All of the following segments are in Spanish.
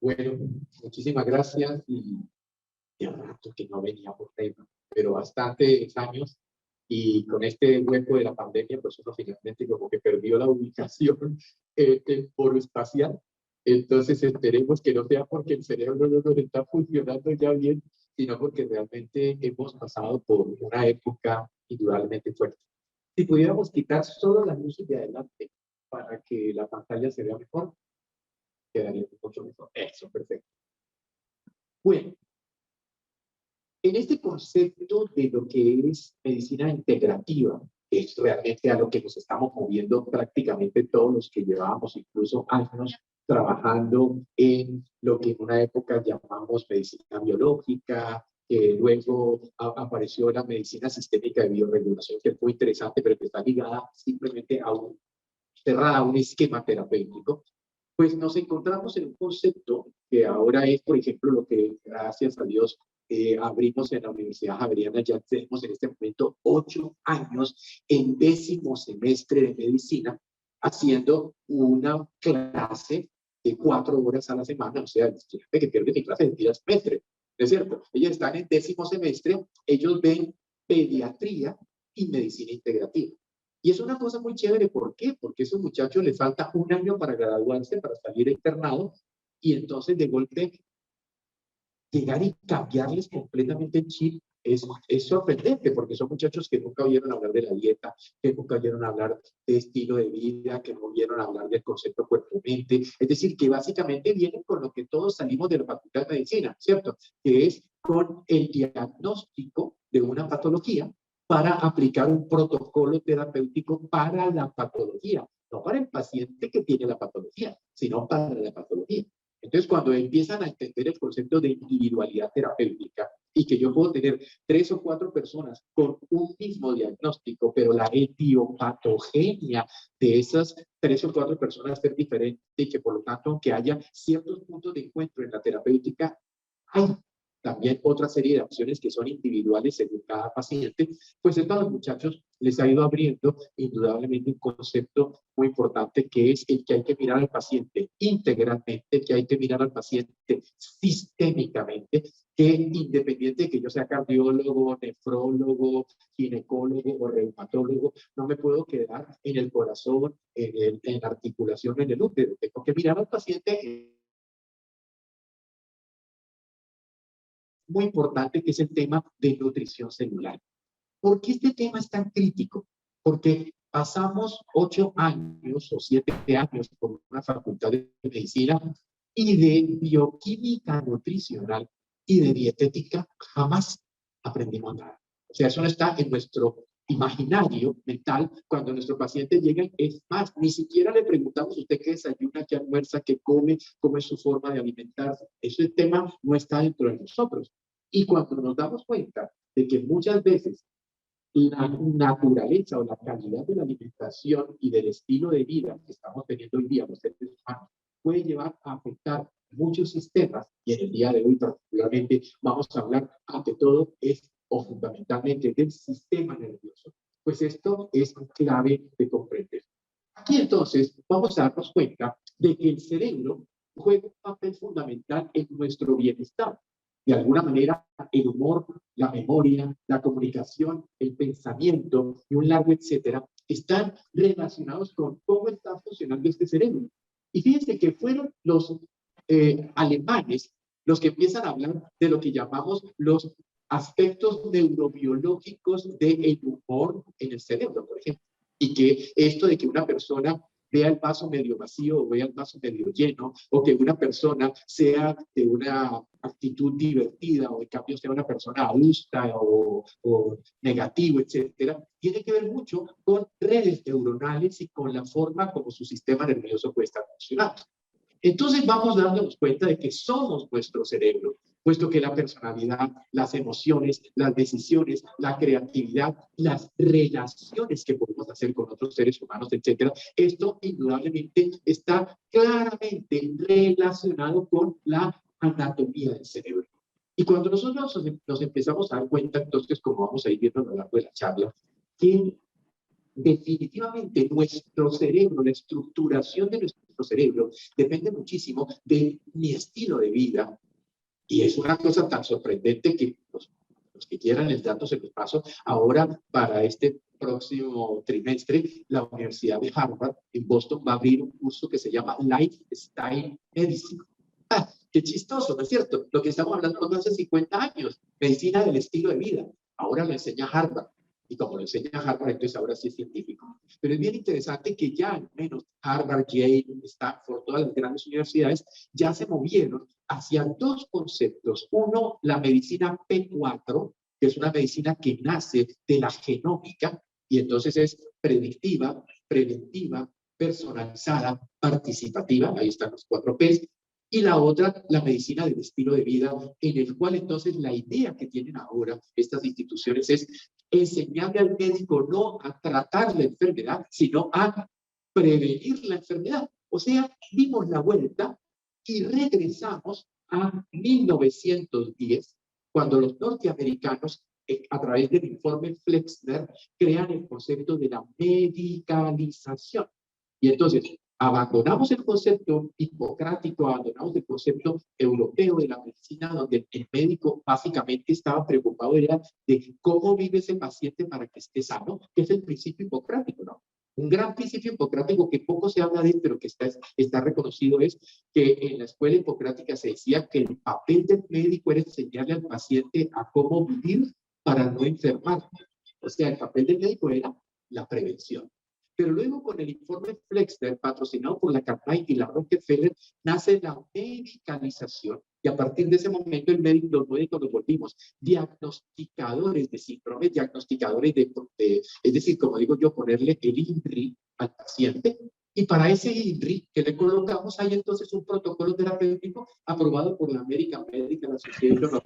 Bueno, muchísimas gracias y de rato que no venía por tema, pero bastantes años y con este hueco de la pandemia, pues uno finalmente como que perdió la ubicación temporoespacial. Entonces esperemos que no sea porque el cerebro no nos está funcionando ya bien, sino porque realmente hemos pasado por una época indudablemente fuerte. Si pudiéramos quitar solo la luz de adelante para que la pantalla se vea mejor, quedaría mucho mejor. Eso, perfecto. Bueno, en este concepto de lo que es medicina integrativa, que es realmente a lo que nos estamos moviendo prácticamente todos los que llevábamos incluso años trabajando en lo que en una época llamamos medicina biológica, que luego apareció la medicina sistémica de biorregulación, que es muy interesante, pero que está ligada simplemente a cerrada a un esquema terapéutico. Pues nos encontramos en un concepto que ahora es, por ejemplo, lo que gracias a Dios abrimos en la Universidad Javeriana. Ya tenemos en este momento 8 años en 10º semestre de medicina, haciendo una clase de 4 horas a la semana. O sea, el estudiante que pierde mi clase de día semestre, ¿no es cierto? Ellos están en 10º semestre, ellos ven pediatría y medicina integrativa. Y es una cosa muy chévere, ¿por qué? Porque a esos muchachos les falta un año para graduarse, para salir internado, y entonces de golpe llegar y cambiarles completamente el chip es sorprendente, porque son muchachos que nunca oyeron hablar de la dieta, que nunca oyeron hablar de estilo de vida, que no oyeron hablar del concepto cuerpo-mente, es decir, que básicamente vienen con lo que todos salimos de la Facultad de Medicina, ¿cierto? Que es con el diagnóstico de una patología para aplicar un protocolo terapéutico para la patología, no para el paciente que tiene la patología, sino para la patología. Entonces, cuando empiezan a entender el concepto de individualidad terapéutica y que yo puedo tener 3 o 4 personas con un mismo diagnóstico, pero la etiopatogenia de esas 3 o 4 personas ser diferente y que por lo tanto, aunque haya ciertos puntos de encuentro en la terapéutica, hay también otra serie de opciones que son individuales según cada paciente, pues esto a los muchachos les ha ido abriendo indudablemente un concepto muy importante, que es el que hay que mirar al paciente integralmente, que hay que mirar al paciente sistémicamente, que independiente de que yo sea cardiólogo, nefrólogo, ginecólogo o reumatólogo, no me puedo quedar en el corazón, en la articulación, en el útero. Tengo que mirar al paciente muy importante, que es el tema de nutrición celular. ¿Por qué este tema es tan crítico? Porque pasamos 8 años o 7 años por una facultad de medicina y de bioquímica nutricional y de dietética jamás aprendimos nada. O sea, eso no está en nuestro imaginario mental cuando nuestro paciente llega. Es más, ni siquiera le preguntamos: ¿usted qué desayuna, qué almuerza, qué come, cómo es su forma de alimentarse? Ese tema no está dentro de nosotros. Y cuando nos damos cuenta de que muchas veces la naturaleza o la calidad de la alimentación y del estilo de vida que estamos teniendo hoy día los seres humanos puede llevar a afectar muchos sistemas, y en el día de hoy particularmente vamos a hablar ante todo es o fundamentalmente del sistema nervioso, pues esto es clave de comprender. Aquí entonces vamos a darnos cuenta de que el cerebro juega un papel fundamental en nuestro bienestar. De alguna manera, el humor, la memoria, la comunicación, el pensamiento y un largo etcétera están relacionados con cómo está funcionando este cerebro. Y fíjense que fueron los alemanes los que empiezan a hablar de lo que llamamos los aspectos neurobiológicos del humor en el cerebro, por ejemplo. Y que esto de que una persona vea el vaso medio vacío o vea el vaso medio lleno, o que una persona sea de una actitud divertida o en cambio sea una persona adusta o negativo, etcétera, tiene que ver mucho con redes neuronales y con la forma como su sistema nervioso puede estar funcionando. Entonces vamos dándonos cuenta de que somos nuestro cerebro, puesto que la personalidad, las emociones, las decisiones, la creatividad, las relaciones que podemos hacer con otros seres humanos, etcétera, esto indudablemente está claramente relacionado con la anatomía del cerebro. Y cuando nosotros nos empezamos a dar cuenta, entonces, como vamos a ir viendo a lo largo de la charla, que definitivamente nuestro cerebro, la estructuración de nuestro cerebro, depende muchísimo de mi estilo de vida. Y es una cosa tan sorprendente que los que quieran el dato se los paso. Ahora, para este próximo trimestre, la Universidad de Harvard en Boston va a abrir un curso que se llama Lifestyle Medicine. ¡Ah, qué chistoso! ¿No es cierto? Lo que estamos hablando de hace 50 años, medicina del estilo de vida. Ahora lo enseña Harvard. Y como lo enseña Harvard, entonces ahora sí es científico. Pero es bien interesante que ya al menos Harvard, Yale, Stanford, todas las grandes universidades ya se movieron hacia dos conceptos. Uno, la medicina P4, que es una medicina que nace de la genómica y entonces es predictiva, preventiva, personalizada, participativa, ahí están los 4 P's, y la otra, la medicina del estilo de vida, en el cual entonces la idea que tienen ahora estas instituciones es enseñarle al médico no a tratar la enfermedad, sino a prevenir la enfermedad. O sea, dimos la vuelta y regresamos a 1910, cuando los norteamericanos, a través del informe Flexner, crean el concepto de la medicalización. Y entonces, abandonamos el concepto hipocrático, abandonamos el concepto europeo de la medicina, donde el médico básicamente estaba preocupado de cómo vive ese paciente para que esté sano, que es el principio hipocrático, ¿no? Un gran principio hipocrático que poco se habla de él, pero que está reconocido, es que en la escuela hipocrática se decía que el papel del médico era enseñarle al paciente a cómo vivir para no enfermar. O sea, el papel del médico era la prevención. Pero luego con el informe Flexner, patrocinado por la Carnegie y la Rockefeller, nace la medicalización. Y a partir de ese momento los médicos nos volvimos diagnosticadores de síndromes, diagnosticadores es decir, como digo yo, ponerle el INRI al paciente. Y para ese INRI que le colocamos, hay entonces un protocolo terapéutico aprobado por la American Medical Association,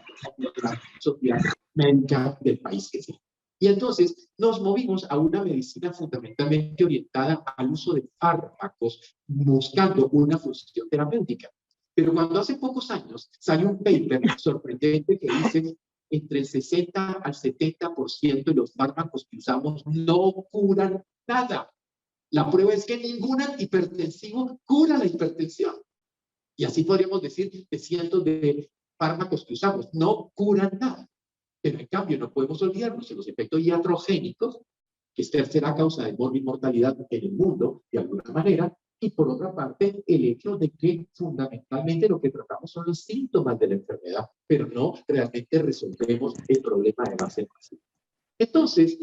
la sociedad médica del país que sea. Y entonces nos movimos a una medicina fundamentalmente orientada al uso de fármacos, buscando una función terapéutica. Pero cuando hace pocos años salió un paper sorprendente que dice entre el 60 al 70% de los fármacos que usamos no curan nada. La prueba es que ningún antihipertensivo cura la hipertensión. Y así podríamos decir de cientos de fármacos que usamos, no curan nada. Pero en cambio no podemos olvidarnos de los efectos iatrogénicos, que es tercera causa de mortalidad en el mundo, de alguna manera, y por otra parte, el hecho de que fundamentalmente lo que tratamos son los síntomas de la enfermedad, pero no realmente resolvemos el problema de base. Entonces,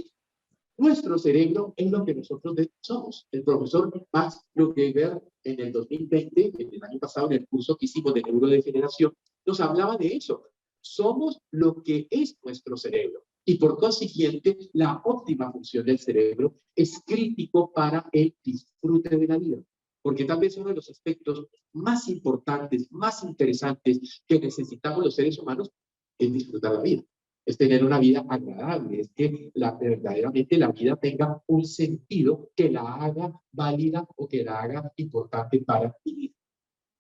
nuestro cerebro es lo que nosotros somos. El profesor Max Klugeberg en el 2020, en el año pasado, en el curso que hicimos de neurodegeneración, nos hablaba de eso. Somos lo que es nuestro cerebro. Y por consiguiente, la óptima función del cerebro es crítico para el disfrute de la vida. Porque tal vez uno de los aspectos más importantes, más interesantes que necesitamos los seres humanos es disfrutar la vida. Es tener una vida agradable, es que verdaderamente la vida tenga un sentido que la haga válida o que la haga importante para vivir.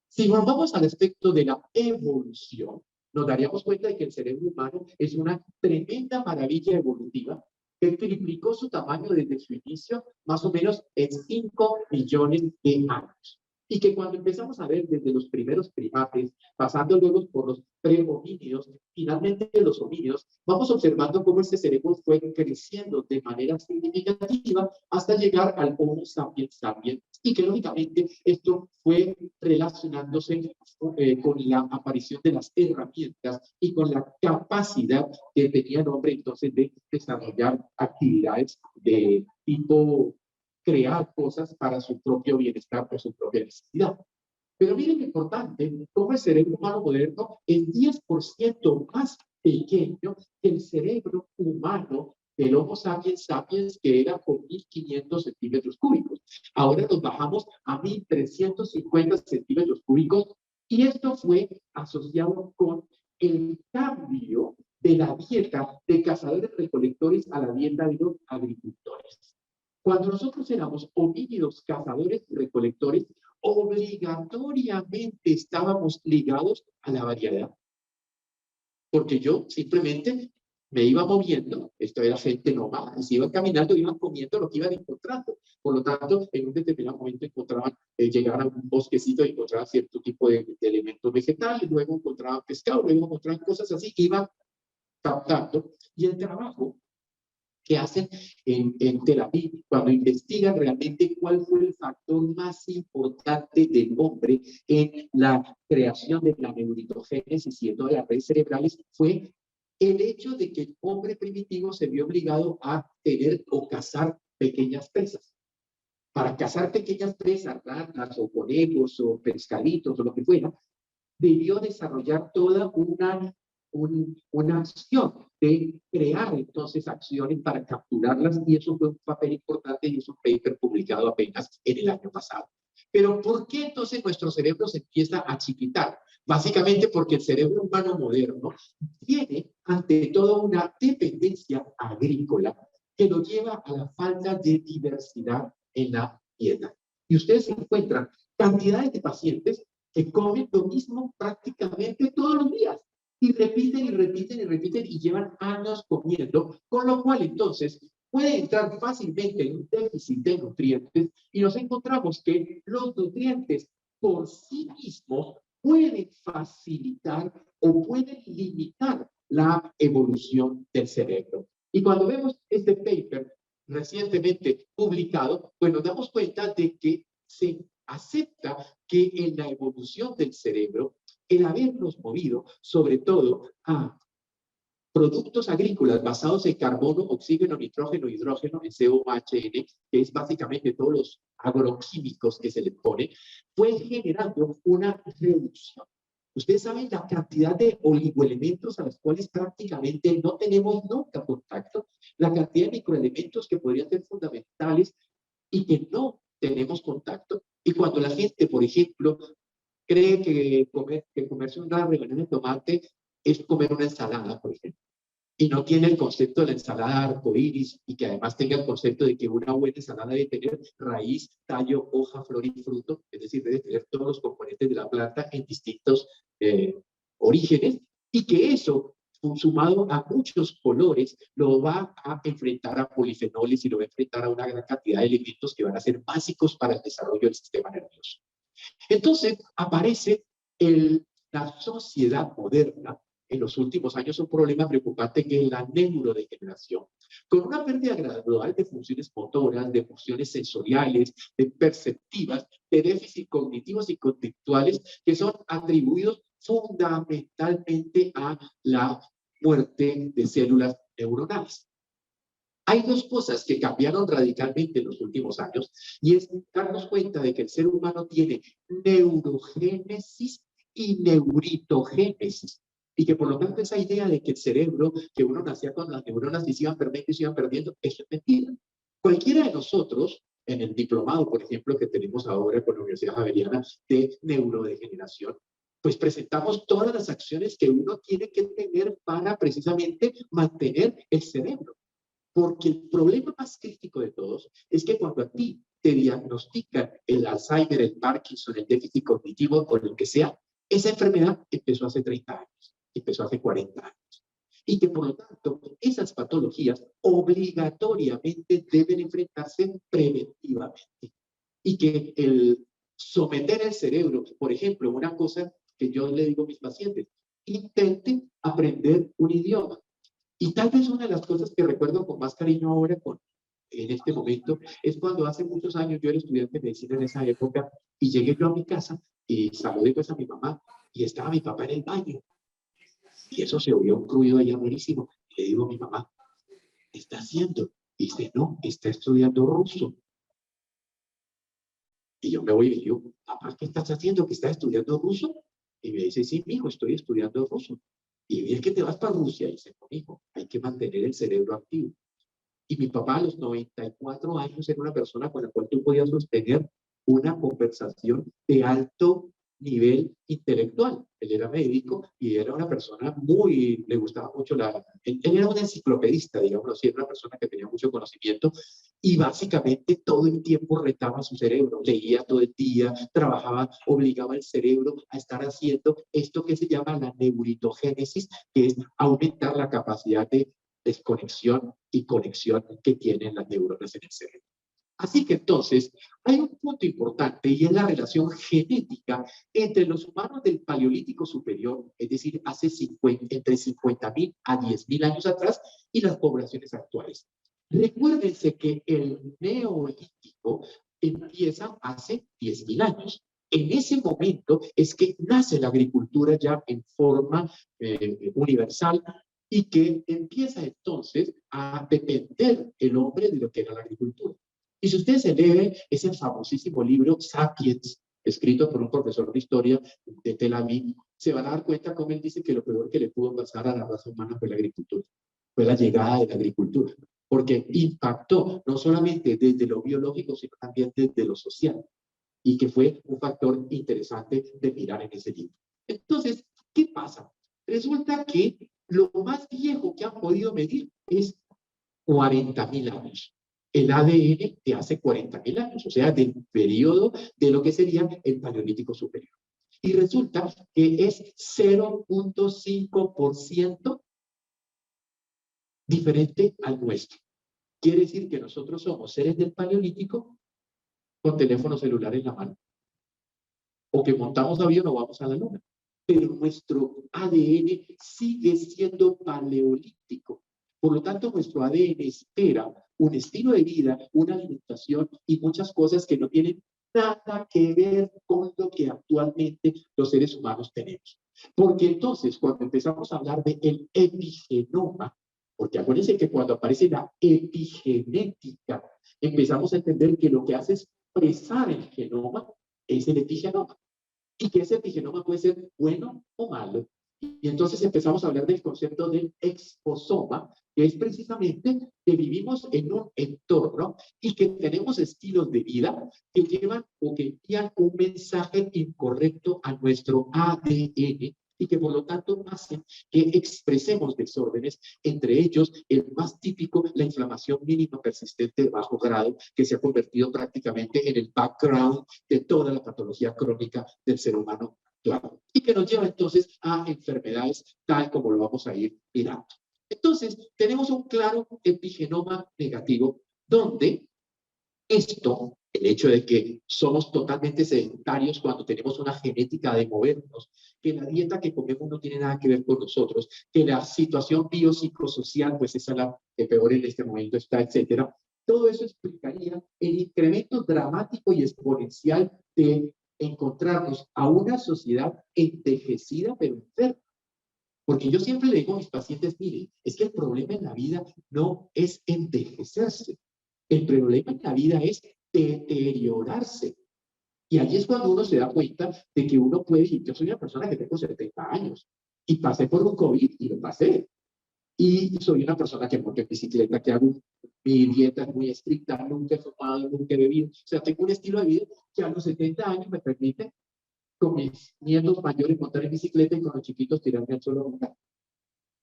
Si nos vamos al aspecto de la evolución, nos daríamos cuenta de que el cerebro humano es una tremenda maravilla evolutiva que triplicó su tamaño desde su inicio, más o menos en 5 millones de años. Y que cuando empezamos a ver desde los primeros primates, pasando luego por los prehomínidos, finalmente los homínidos, vamos observando cómo este cerebro fue creciendo de manera significativa hasta llegar al Homo sapiens sapiens, y que lógicamente esto fue relacionándose con la aparición de las herramientas y con la capacidad que tenía el hombre entonces de desarrollar actividades de tipo crear cosas para su propio bienestar, por su propia necesidad. Pero miren lo importante, cómo el cerebro humano moderno es 10% más pequeño que el cerebro humano del Homo sapiens sapiens, que era con 1.500 centímetros cúbicos. Ahora nos bajamos a 1.350 centímetros cúbicos, y esto fue asociado con el cambio de la dieta de cazadores-recolectores a la dieta de los agricultores. Cuando nosotros éramos homínidos cazadores y recolectores, obligatoriamente estábamos ligados a la variedad. Porque yo simplemente me iba moviendo, esto era gente nómada, y se iban caminando, iban comiendo lo que iban encontrando. Por lo tanto, en un determinado momento encontraban, llegaban a un bosquecito y encontraban cierto tipo de elementos vegetales, luego encontraban pescado, luego encontraban cosas así, iban captando. Y el trabajo que hacen en Tel Aviv, cuando investigan realmente cuál fue el factor más importante del hombre en la creación de la neuritogénesis y de todas las redes cerebrales, fue el hecho de que el hombre primitivo se vio obligado a tener o cazar pequeñas presas. Para cazar pequeñas presas, ratas o conejos o pescaditos o lo que fuera, debió desarrollar toda una acción de crear entonces acciones para capturarlas, y eso fue un papel importante y es un paper publicado apenas en el año pasado. Pero ¿por qué entonces nuestro cerebro se empieza a chiquitar? Básicamente porque el cerebro humano moderno tiene ante todo una dependencia agrícola que lo lleva a la falta de diversidad en la dieta. Y ustedes encuentran cantidades de pacientes que comen lo mismo prácticamente todos los días y repiten y repiten y repiten y llevan años comiendo, con lo cual entonces puede entrar fácilmente en un déficit de nutrientes y nos encontramos que los nutrientes por sí mismos pueden facilitar o pueden limitar la evolución del cerebro. Y cuando vemos este paper recientemente publicado, pues nos damos cuenta de que se acepta que en la evolución del cerebro, el habernos movido sobre todo a productos agrícolas basados en carbono, oxígeno, nitrógeno, hidrógeno, en COHN, que es básicamente todos los agroquímicos que se le pone, fue generando una reducción. Ustedes saben la cantidad de oligoelementos a los cuales prácticamente no tenemos nunca contacto, la cantidad de microelementos que podrían ser fundamentales y que no tenemos contacto. Y cuando la gente, por ejemplo, cree que comerse una rebanada de tomate es comer una ensalada, por ejemplo, y no tiene el concepto de la ensalada arcoíris, y que además tenga el concepto de que una buena ensalada debe tener raíz, tallo, hoja, flor y fruto, es decir, debe tener todos los componentes de la planta en distintos orígenes, y que eso, sumado a muchos colores, lo va a enfrentar a polifenoles y lo va a enfrentar a una gran cantidad de elementos que van a ser básicos para el desarrollo del sistema nervioso. Entonces aparece la sociedad moderna en los últimos años un problema preocupante, que es la neurodegeneración, con una pérdida gradual de funciones motoras, de funciones sensoriales, de perceptivas, de déficits cognitivos y conductuales que son atribuidos fundamentalmente a la muerte de células neuronales. Hay dos cosas que cambiaron radicalmente en los últimos años, y es darnos cuenta de que el ser humano tiene neurogénesis y neuritogénesis, y que por lo tanto esa idea de que el cerebro, que uno nacía con las neuronas y se iban perdiendo, eso es mentira. Cualquiera de nosotros, en el diplomado, por ejemplo, que tenemos ahora con la Universidad Javeriana de neurodegeneración, pues presentamos todas las acciones que uno tiene que tener para precisamente mantener el cerebro. Porque el problema más crítico de todos es que cuando a ti te diagnostican el Alzheimer, el Parkinson, el déficit cognitivo o lo que sea, esa enfermedad empezó hace 30 años, empezó hace 40 años. Y que por lo tanto esas patologías obligatoriamente deben enfrentarse preventivamente. Y que el someter el cerebro, por ejemplo, una cosa que yo le digo a mis pacientes, intenten aprender un idioma. Y tal vez una de las cosas que recuerdo con más cariño ahora, en este momento, es cuando hace muchos años yo era estudiante de medicina en esa época, y llegué yo a mi casa y saludé pues a mi mamá, y estaba mi papá en el baño. Y eso se oyó un ruido allá rarísimo. Y le digo a mi mamá, ¿qué está haciendo? Y dice, no, está estudiando ruso. Y yo me voy y digo, papá, ¿qué estás haciendo? ¿Que estás estudiando ruso? Y me dice, sí, mijo, estoy estudiando ruso. Y es que te vas para Rusia. Y dice, no, hijo, hay que mantener el cerebro activo. Y mi papá a los 94 años era una persona con la cual tú podías sostener una conversación de alto nivel intelectual. Él era médico y era una persona le gustaba mucho él era un enciclopedista, digamos así, era una persona que tenía mucho conocimiento y básicamente todo el tiempo retaba su cerebro, leía todo el día, trabajaba, obligaba al cerebro a estar haciendo esto que se llama la neuritogénesis, que es aumentar la capacidad de desconexión y conexión que tienen las neuronas en el cerebro. Así que entonces hay un punto importante y es la relación genética entre los humanos del Paleolítico superior, es decir, entre 50.000 a 10.000 años atrás, y las poblaciones actuales. Recuérdense que el Neolítico empieza hace 10.000 años. En ese momento es que nace la agricultura ya en forma universal y que empieza entonces a depender el hombre de lo que era la agricultura. Y si ustedes se leen ese famosísimo libro Sapiens, escrito por un profesor de historia de Tel Aviv, se van a dar cuenta cómo él dice que lo peor que le pudo pasar a la raza humana fue la agricultura, fue la llegada de la agricultura, porque impactó no solamente desde lo biológico, sino también desde lo social, y que fue un factor interesante de mirar en ese libro. Entonces, ¿qué pasa? Resulta que lo más viejo que han podido medir es 40.000 años. El ADN de hace 40.000 años, o sea, del periodo de lo que sería el Paleolítico superior. Y resulta que es 0.5% diferente al nuestro. Quiere decir que nosotros somos seres del Paleolítico con teléfono celular en la mano. O que montamos avión o vamos a la luna. Pero nuestro ADN sigue siendo paleolítico. Por lo tanto, nuestro ADN espera un estilo de vida, una alimentación y muchas cosas que no tienen nada que ver con lo que actualmente los seres humanos tenemos. Porque entonces, cuando empezamos a hablar del epigenoma, porque acuérdense que cuando aparece la epigenética, empezamos a entender que lo que hace es expresar el genoma es el epigenoma. Y que ese epigenoma puede ser bueno o malo. Y entonces empezamos a hablar del concepto del exposoma, que es precisamente que vivimos en un entorno y que tenemos estilos de vida que llevan o que envían un mensaje incorrecto a nuestro ADN y que por lo tanto hacen que expresemos desórdenes, entre ellos el más típico, la inflamación mínima persistente de bajo grado, que se ha convertido prácticamente en el background de toda la patología crónica del ser humano actual, y que nos lleva entonces a enfermedades tal como lo vamos a ir mirando. Entonces, tenemos un claro epigenoma negativo donde esto, el hecho de que somos totalmente sedentarios cuando tenemos una genética de movernos, que la dieta que comemos no tiene nada que ver con nosotros, que la situación biopsicosocial, pues esa es la que peor en este momento está, etcétera. Todo eso explicaría el incremento dramático y exponencial de encontrarnos a una sociedad envejecida pero enferma. Porque yo siempre le digo a mis pacientes, miren, es que el problema en la vida no es envejecerse. El problema en la vida es deteriorarse. Y allí es cuando uno se da cuenta de que uno puede, yo soy una persona que tengo 70 años y pasé por un COVID y lo pasé. Y soy una persona que monto en bicicleta, que hago mi dieta es muy estricta, nunca he fumado, nunca he bebido. O sea, tengo un estilo de vida que a los 70 años me permite con mis nietos mayores montar en bicicleta y con los chiquitos tirarme al suelo a montar.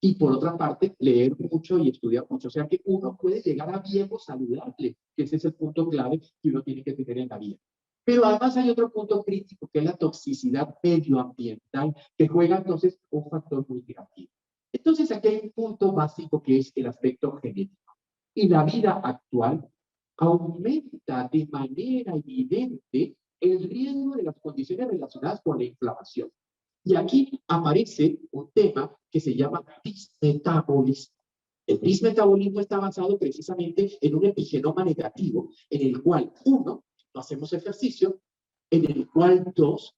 Y por otra parte, leer mucho y estudiar mucho. O sea que uno puede llegar a viejo saludable, que ese es el punto clave que uno tiene que tener en la vida. Pero además hay otro punto crítico, que es la toxicidad medioambiental, que juega entonces un factor muy negativo. Entonces aquí hay un punto básico que es el aspecto genético. Y la vida actual aumenta de manera evidente el riesgo de las condiciones relacionadas con la inflamación. Y aquí aparece un tema que se llama dismetabolismo. El dismetabolismo está basado precisamente en un epigenoma negativo, en el cual, uno, no hacemos ejercicio, en el cual, dos,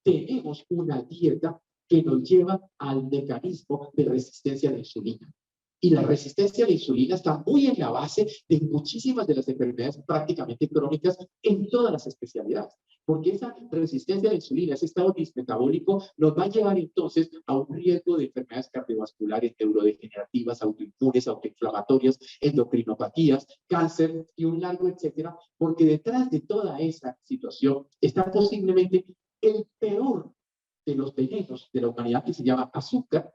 tenemos una dieta que nos lleva al mecanismo de resistencia a la insulina. Y la resistencia a la insulina está muy en la base de muchísimas de las enfermedades prácticamente crónicas en todas las especialidades. Porque esa resistencia a la insulina, ese estado dismetabólico, nos va a llevar entonces a un riesgo de enfermedades cardiovasculares, neurodegenerativas, autoinmunes, autoinflamatorias, endocrinopatías, cáncer y un largo etcétera. Porque detrás de toda esa situación está posiblemente el peor de los venenos de la humanidad, que se llama azúcar,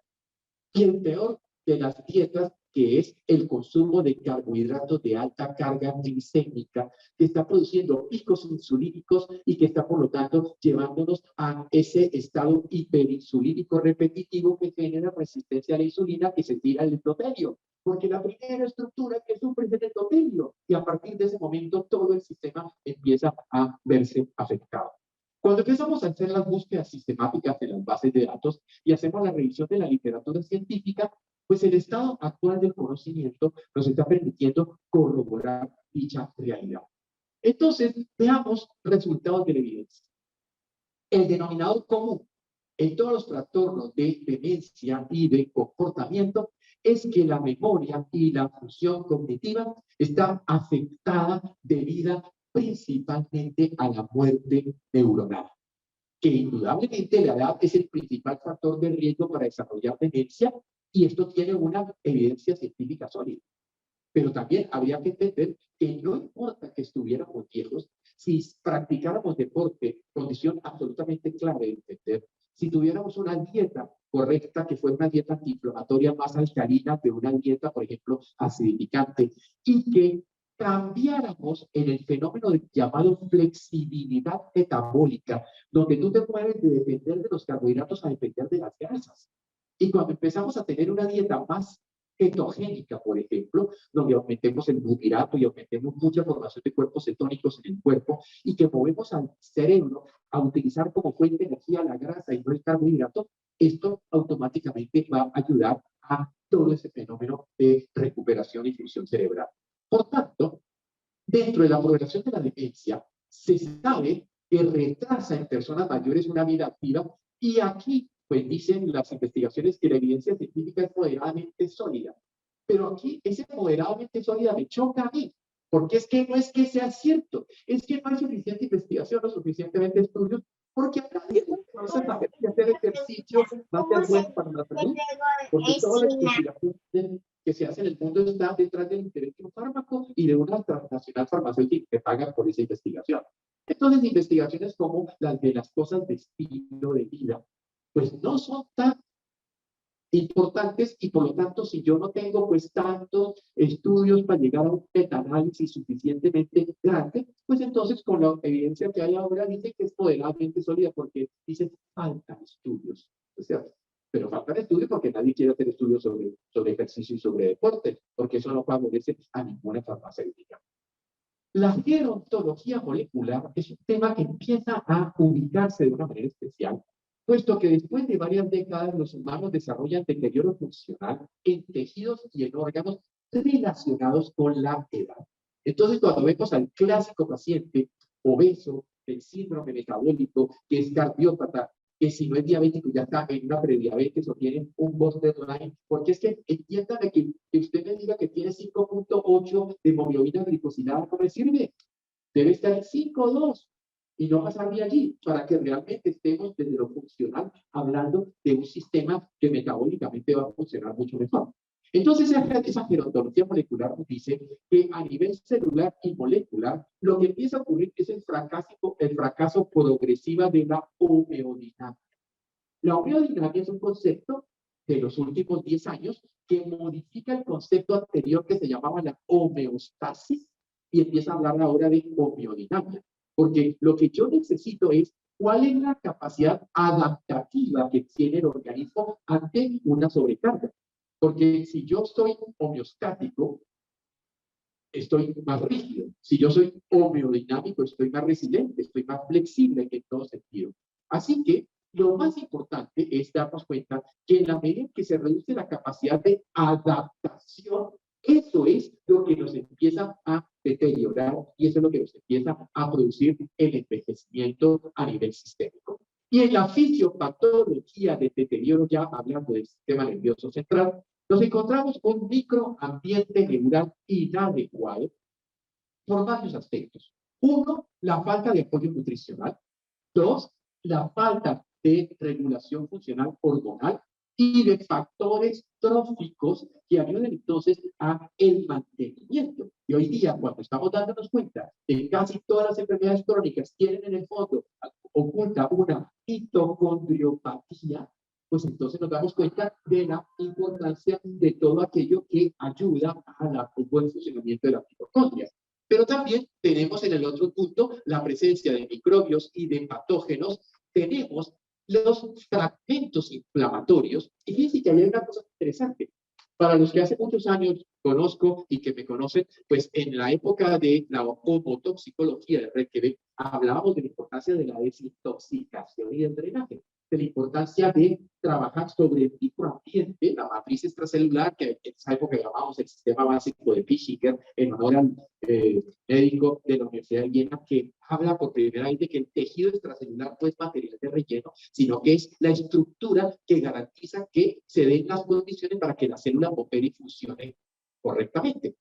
y el peor de las dietas, que es el consumo de carbohidratos de alta carga glicémica, que está produciendo picos insulínicos y que está, por lo tanto, llevándonos a ese estado hiperinsulínico repetitivo que genera resistencia a la insulina, que se tira el endotelio. Porque la primera estructura que sufre es el endotelio, y a partir de ese momento todo el sistema empieza a verse afectado. Cuando empezamos a hacer las búsquedas sistemáticas de las bases de datos y hacemos la revisión de la literatura científica, pues el estado actual del conocimiento nos está permitiendo corroborar dicha realidad. Entonces, veamos resultados de la evidencia. El denominador común en todos los trastornos de demencia y de comportamiento es que la memoria y la función cognitiva están afectadas debido principalmente a la muerte neuronal, que indudablemente la edad es el principal factor de riesgo para desarrollar demencia, y esto tiene una evidencia científica sólida. Pero también habría que entender que no importa que estuviéramos viejos, si practicáramos deporte, condición absolutamente clave de entender, si tuviéramos una dieta correcta, que fuera una dieta antiinflamatoria más alcalina que una dieta, por ejemplo, acidificante, y que cambiáramos en el fenómeno llamado flexibilidad metabólica, donde tú te mueves de depender de los carbohidratos a depender de las grasas. Y cuando empezamos a tener una dieta más ketogénica, por ejemplo, donde aumentemos el butyrato y aumentemos mucha formación de cuerpos cetónicos en el cuerpo, y que movemos al cerebro a utilizar como fuente de energía la grasa y no el carbohidrato, esto automáticamente va a ayudar a todo ese fenómeno de recuperación y función cerebral. Por tanto, dentro de la progresión de la demencia, se sabe que retrasa en personas mayores una vida activa, y aquí, pues dicen las investigaciones que la evidencia científica es moderadamente sólida. Pero aquí, ese moderadamente sólida me choca a mí, porque es que no es que sea cierto, es que no hay suficiente investigación o suficientemente estudios, porque nadie entonces hacer ejercicio va a ser bueno para la salud, porque toda la investigación que se hace en el mundo está detrás del interés de un fármaco y de una transnacional farmacéutica que paga por esa investigación. Entonces, investigaciones como las de las cosas de estilo de vida, pues no son tan importantes, y por lo tanto, si yo no tengo pues tantos estudios para llegar a un metaanálisis suficientemente grande, pues entonces con la evidencia que hay ahora dice que es moderadamente sólida, porque dice faltan estudios. O sea, pero faltan estudios porque nadie quiere hacer estudios sobre ejercicio y sobre deporte, porque eso no favorece a ninguna farmacéutica. La gerontología molecular es un tema que empieza a ubicarse de una manera especial, puesto que después de varias décadas los humanos desarrollan deterioro funcional en tejidos y en órganos relacionados con la edad. Entonces, cuando vemos al clásico paciente obeso, el síndrome metabólico, que es cardiópata, que si no es diabético ya está en una prediabetes o tiene un borderline, porque es que entiéndame que usted me diga que tiene 5.8 de hemoglobina glicosilada, no me sirve. Debe estar en 5.2 y no pasar de allí, para que realmente estemos desde lo funcional hablando de un sistema que metabólicamente va a funcionar mucho mejor. Entonces, esa gerontología molecular nos dice que a nivel celular y molecular, lo que empieza a ocurrir es el fracaso progresivo de la homeodinamia. La homeodinamia es un concepto de los últimos 10 años que modifica el concepto anterior que se llamaba la homeostasis, y empieza a hablar ahora de homeodinamia. Porque lo que yo necesito es cuál es la capacidad adaptativa que tiene el organismo ante una sobrecarga. Porque si yo soy homeostático, estoy más rígido. Si yo soy homeodinámico, estoy más resiliente, estoy más flexible en todo sentido. Así que lo más importante es darnos cuenta que en la medida que se reduce la capacidad de adaptación, eso es lo que nos empieza a deteriorar, y eso es lo que nos empieza a producir el envejecimiento a nivel sistémico. Y en la fisiopatología de deterioro, ya hablando del sistema nervioso central, nos encontramos un microambiente neural inadecuado por varios aspectos. Uno, la falta de apoyo nutricional. Dos, la falta de regulación funcional hormonal. y de factores tróficos que ayuden entonces a el mantenimiento. Y hoy día, cuando estamos dándonos cuenta de que casi todas las enfermedades crónicas tienen en el fondo oculta una mitocondriopatía, pues entonces nos damos cuenta de la importancia de todo aquello que ayuda al buen funcionamiento de la mitocondria. Pero también tenemos en el otro punto la presencia de microbios y de patógenos. Tenemos los fragmentos inflamatorios. Y fíjense que hay una cosa interesante. Para los que hace muchos años conozco y que me conocen, pues en la época de la homotoxicología de Reykjavik, hablábamos de la importancia de la desintoxicación y el drenaje, de la importancia de trabajar sobre el microambiente, la matriz extracelular, que en esa época llamábamos el sistema básico de Pischinger, en honor al médico de la Universidad de Viena, que habla por primera vez de que el tejido extracelular no es material de relleno, sino que es la estructura que garantiza que se den las condiciones para que la célula opere y funcione correctamente.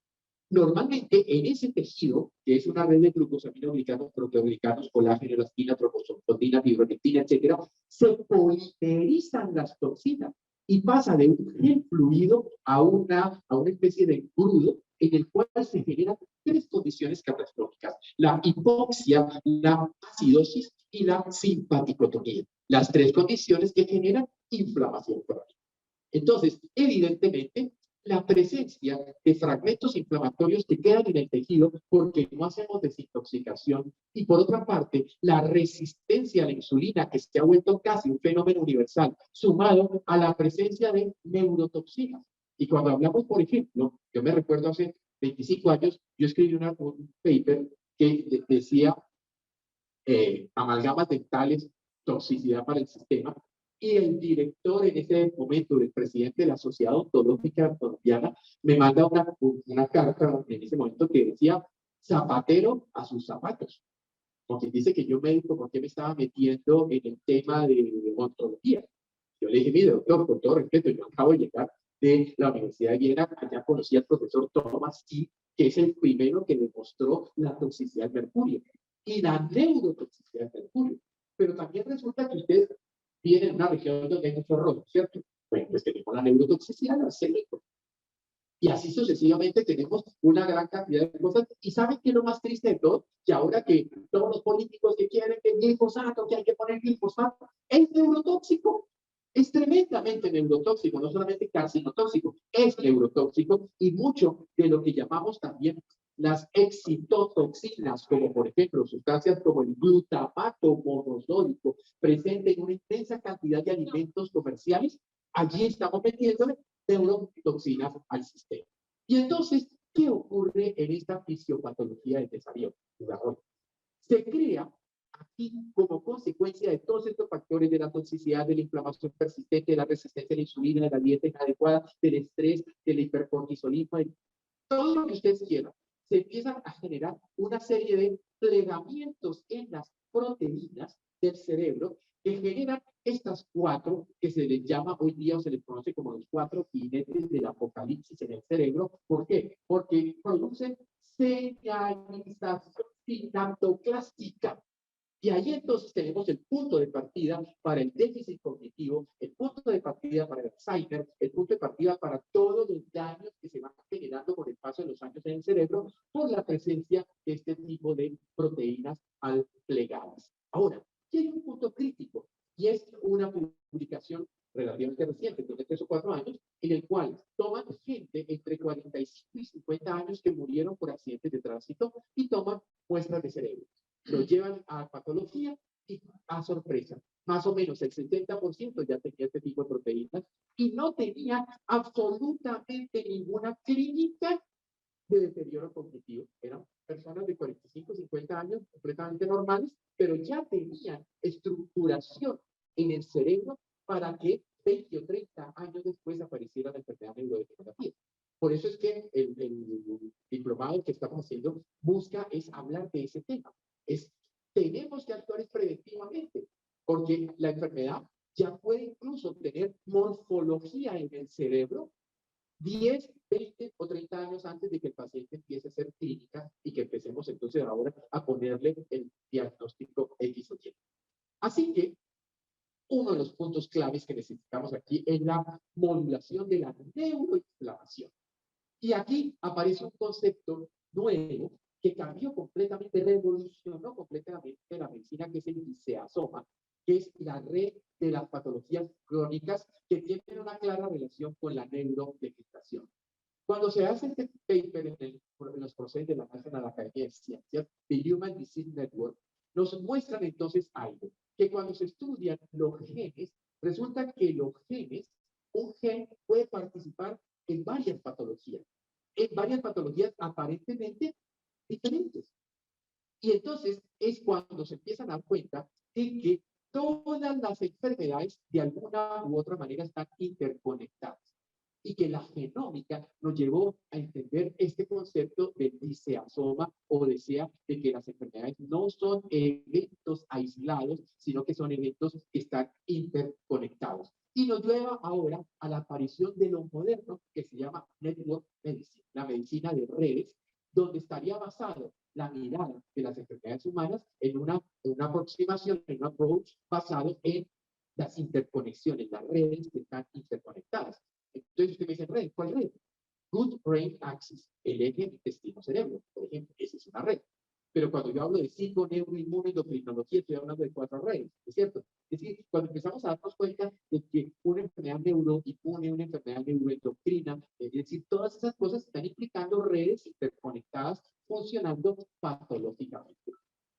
Normalmente en ese tejido, que es una red de glucosaminoglicanos, proteoglicanos, colágeno, elastina, troposofosfina, fibronectina, etcétera, se polimerizan las toxinas y pasa de un gel fluido a una especie de crudo en el cual se generan tres condiciones catastróficas: la hipoxia, la acidosis y la simpaticotonía. Las tres condiciones que generan inflamación crónica. Entonces, evidentemente, la presencia de fragmentos inflamatorios que quedan en el tejido porque no hacemos desintoxicación, y por otra parte, la resistencia a la insulina, que se ha vuelto casi un fenómeno universal, sumado a la presencia de neurotoxinas. Y cuando hablamos, por ejemplo, yo me recuerdo hace 25 años, yo escribí un paper que decía amalgamas dentales, toxicidad para el sistema, y el director en ese momento, el presidente de la Sociedad Odontológica Colombiana, me manda una carta en ese momento que decía: zapatero a sus zapatos. Porque dice que yo médico, ¿por qué me estaba metiendo en el tema de odontología? Yo le dije: mire, doctor, con todo respeto, yo acabo de llegar de la Universidad de Viena, allá conocí al profesor Thomas Key, que es el primero que demostró la toxicidad del mercurio y la neurotoxicidad del mercurio. Pero también resulta que ustedes vienen de una región donde hay mucho rojo, ¿cierto? Bueno, pues tenemos la neurotoxicidad del arsénico. Y así sucesivamente tenemos una gran cantidad de cosas. ¿Y saben qué es lo más triste de todo? Que ahora que todos los políticos que quieren que el glifosato, que hay que poner glifosato, es neurotóxico. Es tremendamente neurotóxico, no solamente carcinotóxico, es neurotóxico, y mucho de lo que llamamos también las excitotoxinas, como por ejemplo sustancias como el glutamato monosódico, presente en una intensa cantidad de alimentos comerciales, allí estamos metiéndole neurotoxinas al sistema. Y entonces, ¿qué ocurre en esta fisiopatología del desarrollo? Se crea aquí, como consecuencia de todos estos factores, de la toxicidad, de la inflamación persistente, de la resistencia a la insulina, de la dieta inadecuada, del estrés, de la hipercortisolismo, de todo lo que ustedes quieran, se empiezan a generar una serie de plegamientos en las proteínas del cerebro que generan estas cuatro, que se les llama hoy día, o se les conoce como los cuatro jinetes del apocalipsis en el cerebro. ¿Por qué? Porque producen señalización sinaptoclástica. Y ahí entonces tenemos el punto de partida para el déficit cognitivo, el punto de partida para el Alzheimer, el punto de partida para todos los daños que se van generando con el paso de los años en el cerebro por la presencia de este tipo de proteínas plegadas. Ahora, hay un punto crítico, y es una publicación relativamente reciente, de 3 o 4 años, en el cual toman gente entre 45 y 50 años que murieron por accidentes de tránsito y toman muestras de cerebro. Lo llevan a patología y, a sorpresa, más o menos el 70% ya tenía este tipo de proteínas y no tenía absolutamente ninguna clínica de deterioro cognitivo. Eran personas de 45, 50 años completamente normales, pero ya tenían estructuración en el cerebro para que 20 o 30 años después apareciera la enfermedad neurodegenerativa. Por eso es que el diplomado que estamos haciendo busca es hablar de ese tema. Tenemos que actuar preventivamente, porque la enfermedad ya puede incluso tener morfología en el cerebro 10, 20 o 30 años antes de que el paciente empiece a hacer clínica y que empecemos entonces ahora a ponerle el diagnóstico X o Y. Así que uno de los puntos claves que necesitamos aquí es la modulación de la neuroinflamación. Y aquí aparece un concepto nuevo que cambió completamente, revolucionó completamente la medicina, que es el diseasoma, que es la red de las patologías crónicas que tienen una clara relación con la neurodegeneración. Cuando se hace este paper en los procesos de la National Academy of Sciences, the Human Disease Network, nos muestran entonces algo, que cuando se estudian los genes, resulta que los genes, un gen puede participar en varias patologías aparentemente diferentes. Y entonces es cuando se empiezan a dar cuenta de que todas las enfermedades de alguna u otra manera están interconectadas y que la genómica nos llevó a entender este concepto del diseasoma o desea de que las enfermedades no son eventos aislados, sino que son eventos que están interconectados. Y nos lleva ahora a la aparición de lo moderno que se llama Network Medicine, la medicina de redes, donde estaría basado la mirada de las enfermedades humanas en una aproximación, en un approach basado en las interconexiones, las redes que están interconectadas. Entonces usted me dice, red, ¿cuál red? Good Brain Axis, el eje intestino-cerebro, por ejemplo, esa es una red. Pero cuando yo hablo de psico, neuroinmune, endocrinología, estoy hablando de 4 redes, ¿es cierto? Es decir, cuando empezamos a darnos cuenta de que una enfermedad neuroinmune, una enfermedad neuroendocrina, es decir, todas esas cosas están implicando redes interconectadas funcionando patológicamente.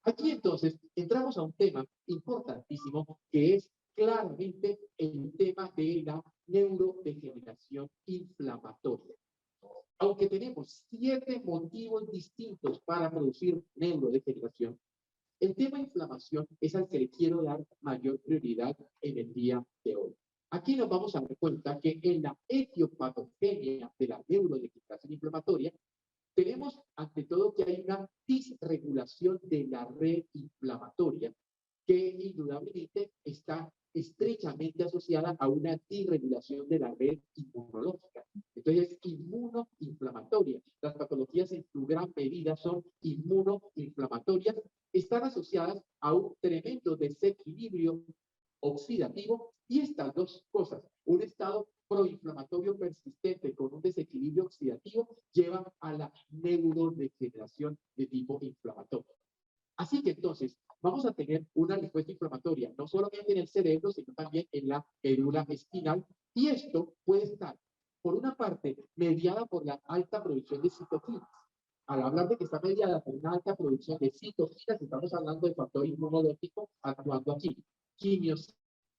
Aquí entonces entramos a un tema importantísimo que es claramente el tema de la neurodegeneración inflamatoria. Aunque tenemos 7 motivos distintos para producir neurodegeneración, el tema inflamación es al que le quiero dar mayor prioridad en el día de hoy. Aquí nos vamos a dar cuenta que en la etiopatogenia de la neurodegeneración inflamatoria tenemos ante todo que hay una disregulación de la red inflamatoria que indudablemente está estrechamente asociada a una disregulación de la red inmunológica. Entonces, inmunoinflamatoria. Las patologías en su gran medida son inmunoinflamatorias, están asociadas a un tremendo desequilibrio oxidativo y estas dos cosas, un estado proinflamatorio persistente con un desequilibrio oxidativo, lleva a la neurodegeneración de tipo inflamatorio. Así que entonces vamos a tener una respuesta inflamatoria, no solamente en el cerebro, sino también en la médula espinal, y esto puede estar, por una parte, mediada por la alta producción de citoquinas. Al hablar de que está mediada por una alta producción de citoquinas, estamos hablando de factor inmunológico actuando aquí. Quimios,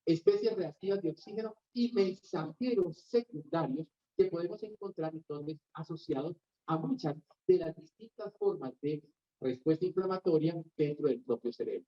especies reactivas de oxígeno y mensajeros secundarios que podemos encontrar entonces asociados a muchas de las distintas formas de respuesta inflamatoria dentro del propio cerebro.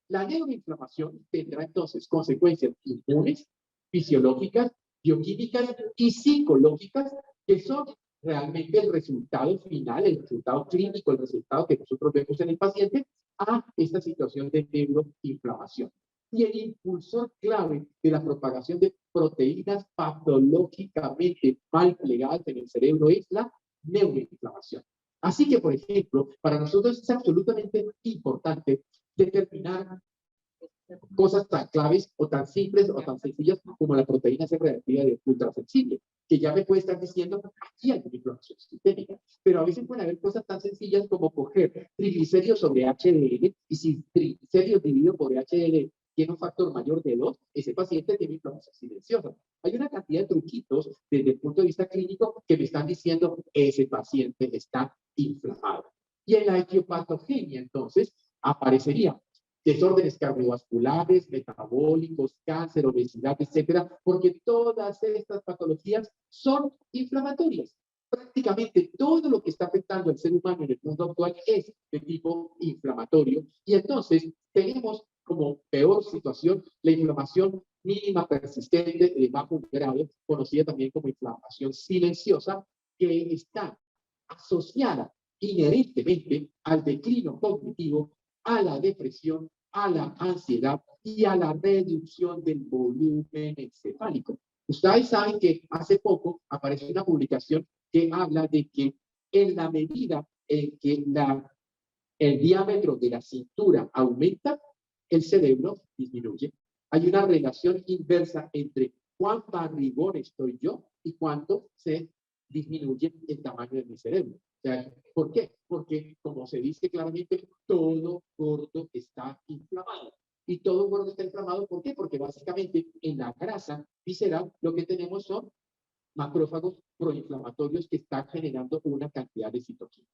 La neuroinflamación tendrá entonces consecuencias inmunes, fisiológicas, bioquímicas y psicológicas que son realmente el resultado final, el resultado clínico, el resultado que nosotros vemos en el paciente a esta situación de neuroinflamación. Y el impulsor clave de la propagación de proteínas patológicamente mal plegadas en el cerebro es la neuroinflamación. Así que, por ejemplo, para nosotros es absolutamente importante determinar cosas tan claves o tan simples o tan sencillas como la proteína C reactiva de ultrasensible, que ya me puede estar diciendo aquí hay una inflamación sistémica, pero a veces pueden haber cosas tan sencillas como coger triglicéridos sobre HDL y si triglicéridos dividido por HDL tiene un factor mayor de 2, ese paciente tiene inflamación silenciosa. Hay una cantidad de truquitos desde el punto de vista clínico que me están diciendo ese paciente está inflamado. Y en la etiopatogenia, entonces, aparecería desórdenes cardiovasculares, metabólicos, cáncer, obesidad, etcétera, porque todas estas patologías son inflamatorias. Prácticamente todo lo que está afectando al ser humano en el mundo actual es de tipo inflamatorio y entonces tenemos como peor situación la inflamación mínima persistente de bajo grado, conocida también como inflamación silenciosa, que está asociada inherentemente al declino cognitivo, a la depresión, a la ansiedad y a la reducción del volumen encefálico. Ustedes saben que hace poco apareció una publicación que habla de que en la medida en que el diámetro de la cintura aumenta, el cerebro disminuye. Hay una relación inversa entre cuán barrigón estoy yo y cuánto se disminuye el tamaño de mi cerebro. O sea, ¿por qué? Porque, como se dice claramente, todo gordo está inflamado. Y todo gordo está inflamado, ¿por qué? Porque básicamente en la grasa visceral lo que tenemos son macrófagos proinflamatorios que están generando una cantidad de citoquinas.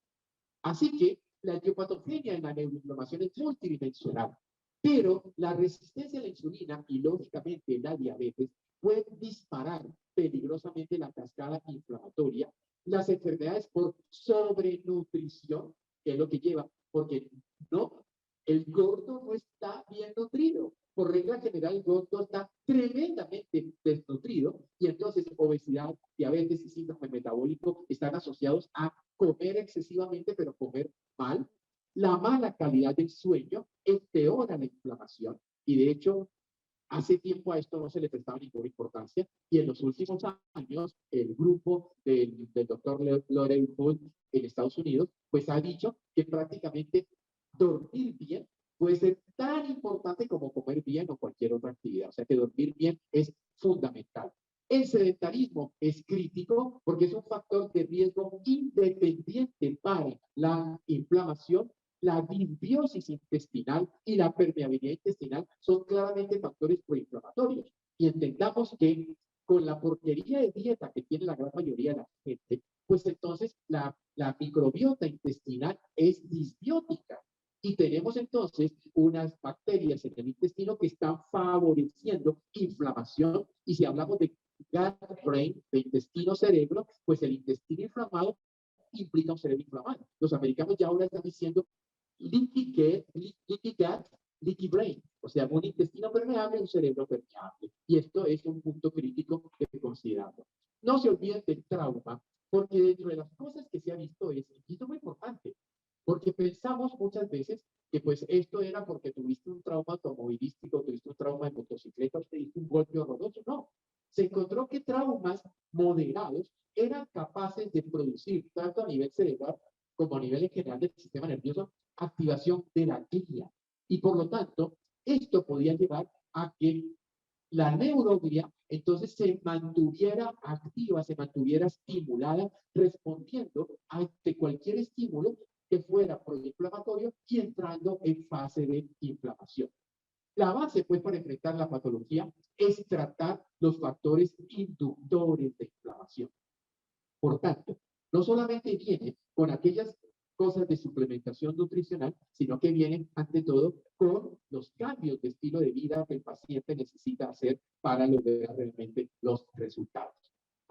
Así que la etiopatogenia en la neuroinflamación es multidimensional, pero la resistencia a la insulina y lógicamente la diabetes pueden disparar peligrosamente la cascada inflamatoria, las enfermedades por sobrenutrición, que es lo que lleva, porque no, el gordo no está bien nutrido. Por regla general, el gordo está tremendamente desnutrido y entonces obesidad, diabetes y síndrome metabólico están asociados a comer excesivamente, pero comer mal. La mala calidad del sueño empeora la inflamación y de hecho hace tiempo a esto no se le prestaba ninguna importancia y en los últimos años el grupo del doctor Loren Hood en Estados Unidos pues ha dicho que prácticamente dormir bien puede ser tan importante como comer bien o cualquier otra actividad. O sea que dormir bien es fundamental. El sedentarismo es crítico porque es un factor de riesgo independiente para la inflamación. La disbiosis intestinal y la permeabilidad intestinal son claramente factores proinflamatorios. Y entendamos que con la porquería de dieta que tiene la gran mayoría de la gente, pues entonces la microbiota intestinal es disbiótica. Y tenemos entonces unas bacterias en el intestino que están favoreciendo inflamación. Y si hablamos de gut-brain, de intestino-cerebro, pues el intestino inflamado implica un cerebro inflamado. Los americanos ya ahora están diciendo leaky gut, leaky brain, o sea, un intestino permeable y un cerebro permeable. Y esto es un punto crítico que consideramos. No se olviden del trauma, porque dentro de las cosas que se ha visto es, y esto es muy importante, porque pensamos muchas veces que pues esto era porque tuviste un trauma automovilístico, tuviste un trauma de motocicleta, te diste un golpe horroroso. No, se encontró que traumas moderados eran capaces de producir, tanto a nivel cerebral como a nivel en general del sistema nervioso, activación de la glia. Y por lo tanto, esto podía llevar a que la neuroglia entonces se mantuviera activa, se mantuviera estimulada, respondiendo ante cualquier estímulo que fuera proinflamatorio y entrando en fase de inflamación. La base, pues, para enfrentar la patología es tratar los factores inductores de inflamación. Por tanto, no solamente viene con aquellas cosas de suplementación nutricional, sino que viene ante todo con los cambios de estilo de vida que el paciente necesita hacer para lograr realmente los resultados.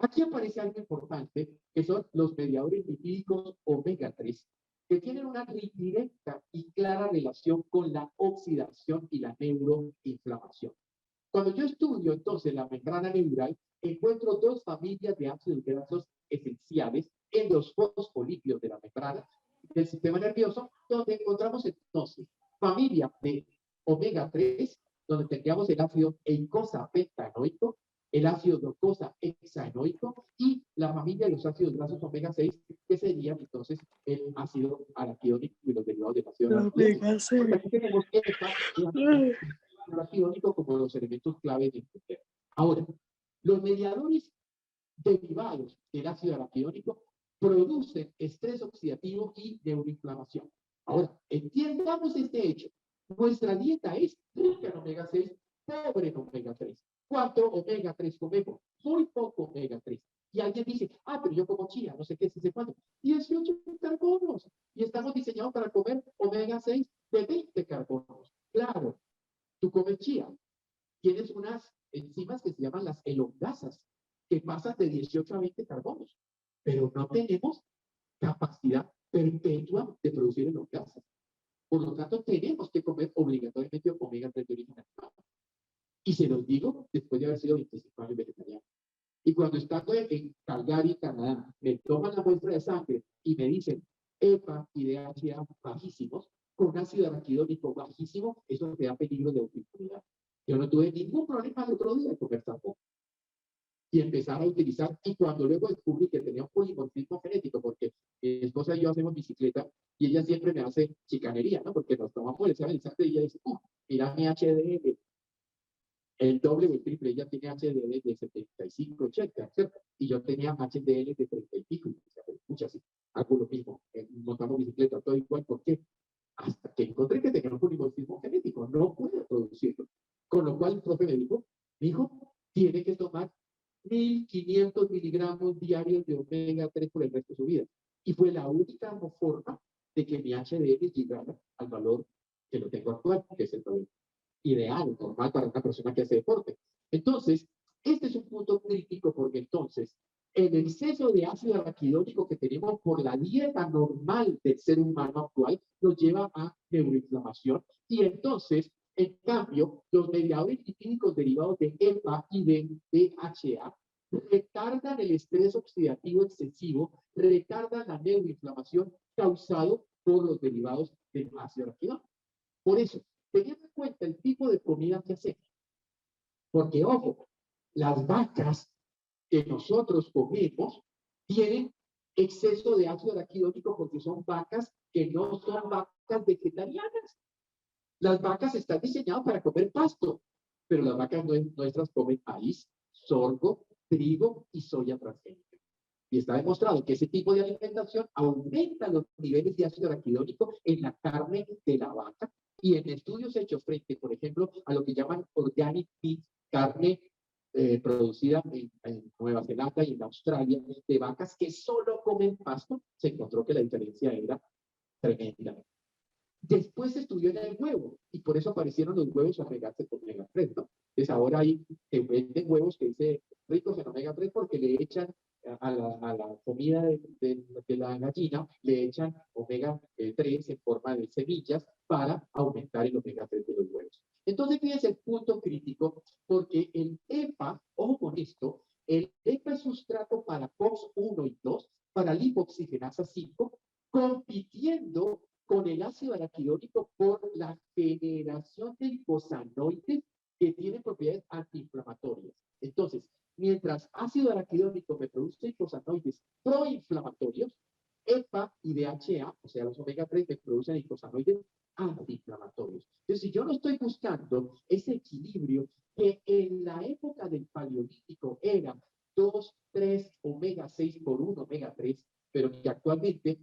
Aquí aparece algo importante, que son los mediadores lipídicos omega 3, que tienen una directa y clara relación con la oxidación y la neuroinflamación. Cuando yo estudio entonces la membrana neural, encuentro dos familias de ácidos grasos esenciales en los fosfolípidos de la membrana del sistema nervioso, donde encontramos entonces familia de omega 3, donde tendríamos el ácido eicosapentaenoico, el ácido docosa hexaenoico y la familia de los ácidos grasos omega 6, que serían entonces el ácido araquidónico y los derivados del ácido araquidónico. Aquí tenemos araquidónico como los elementos clave de entender. Ahora, los mediadores derivados del ácido araquidónico producen estrés oxidativo y neuroinflamación. Ahora, entiendamos este hecho. Nuestra dieta es rica en omega 6, pobre en omega 3. ¿Cuánto omega 3 comemos? Muy poco omega 3. Y alguien dice, pero yo como chía, no sé qué, si sé cuánto. 18 carbonos. Y estamos diseñados para comer omega 6 de 20 carbonos. Claro, tú comes chía, tienes unas enzimas que se llaman las elongasas, que pasan de 18 a 20 carbonos, pero no tenemos capacidad perpetua de producir elongasas. Por lo tanto, tenemos que comer obligatoriamente omega 3 de origen animal. Y se los digo después de haber sido 25 años vegetariano. Y cuando estando en Calgary, Canadá, me toman la muestra de sangre y me dicen EPA y DHA bajísimos, con ácido araquidónico bajísimo, eso te da peligro de autoinmunidad. Yo no tuve ningún problema el otro día de comer tampoco. Y empezar a utilizar, y cuando luego descubrí que tenía un polimorfismo genético, porque mi esposa y yo hacemos bicicleta, y ella siempre me hace chicanería, ¿no? Porque nos tomamos el examen de sangre y ella dice, mira mi HDL, el doble o el triple. Ella tiene HDL de 75, 80, ¿cierto? Y yo tenía HDL de 30 y pico. Muchas así. Hago lo mismo. Montamos bicicleta, todo igual. ¿Por qué? Hasta que encontré que tenía un polimorfismo genético. No pude producirlo. Con lo cual el profe me dijo, hijo, tiene que tomar 1500 miligramos diarios de omega 3 por el resto de su vida. Y fue la única forma de que mi HDL llegara al valor que lo tengo actual, que es el valor ideal, normal para una persona que hace deporte. Entonces, este es un punto crítico porque entonces el exceso de ácido araquidónico que tenemos por la dieta normal del ser humano actual nos lleva a neuroinflamación y entonces, en cambio, los mediadores lipídicos derivados de EPA y de DHA retardan el estrés oxidativo excesivo, retardan la neuroinflamación causado por los derivados del ácido araquidónico. Por eso, teniendo en cuenta el tipo de comida que hacemos, porque, ojo, las vacas que nosotros comemos tienen exceso de ácido araquidónico porque son vacas que no son vacas vegetarianas. Las vacas están diseñadas para comer pasto, pero las vacas nuestras comen maíz, sorgo, trigo y soya transgénica. Y está demostrado que ese tipo de alimentación aumenta los niveles de ácido araquidónico en la carne de la vaca y en estudios hechos frente, por ejemplo, a lo que llaman organic meat, carne producida en Nueva Zelanda y en Australia, de vacas que solo comen pasto, se encontró que la diferencia era tremenda. Después se estudió en el huevo y por eso aparecieron los huevos omega 3 con omega 3, ¿no? Entonces ahora hay que venden huevos que dice ricos en omega 3 porque le echan a la comida de la gallina, le echan omega 3 en forma de semillas para aumentar el omega 3 de los huevos. Entonces fíjense el punto crítico porque el EPA, ojo con esto, el EPA es sustrato para COX-1 y 2, para lipoxigenasa 5, compitiendo con el ácido araquidónico por la generación de icosanoides que tienen propiedades antiinflamatorias. Entonces, mientras ácido araquidónico me produce icosanoides proinflamatorios, EPA y DHA, o sea, los omega 3 me producen icosanoides antiinflamatorios. Entonces, si yo no estoy buscando ese equilibrio que en la época del paleolítico era 2, 3 omega 6 por 1 omega 3, pero que actualmente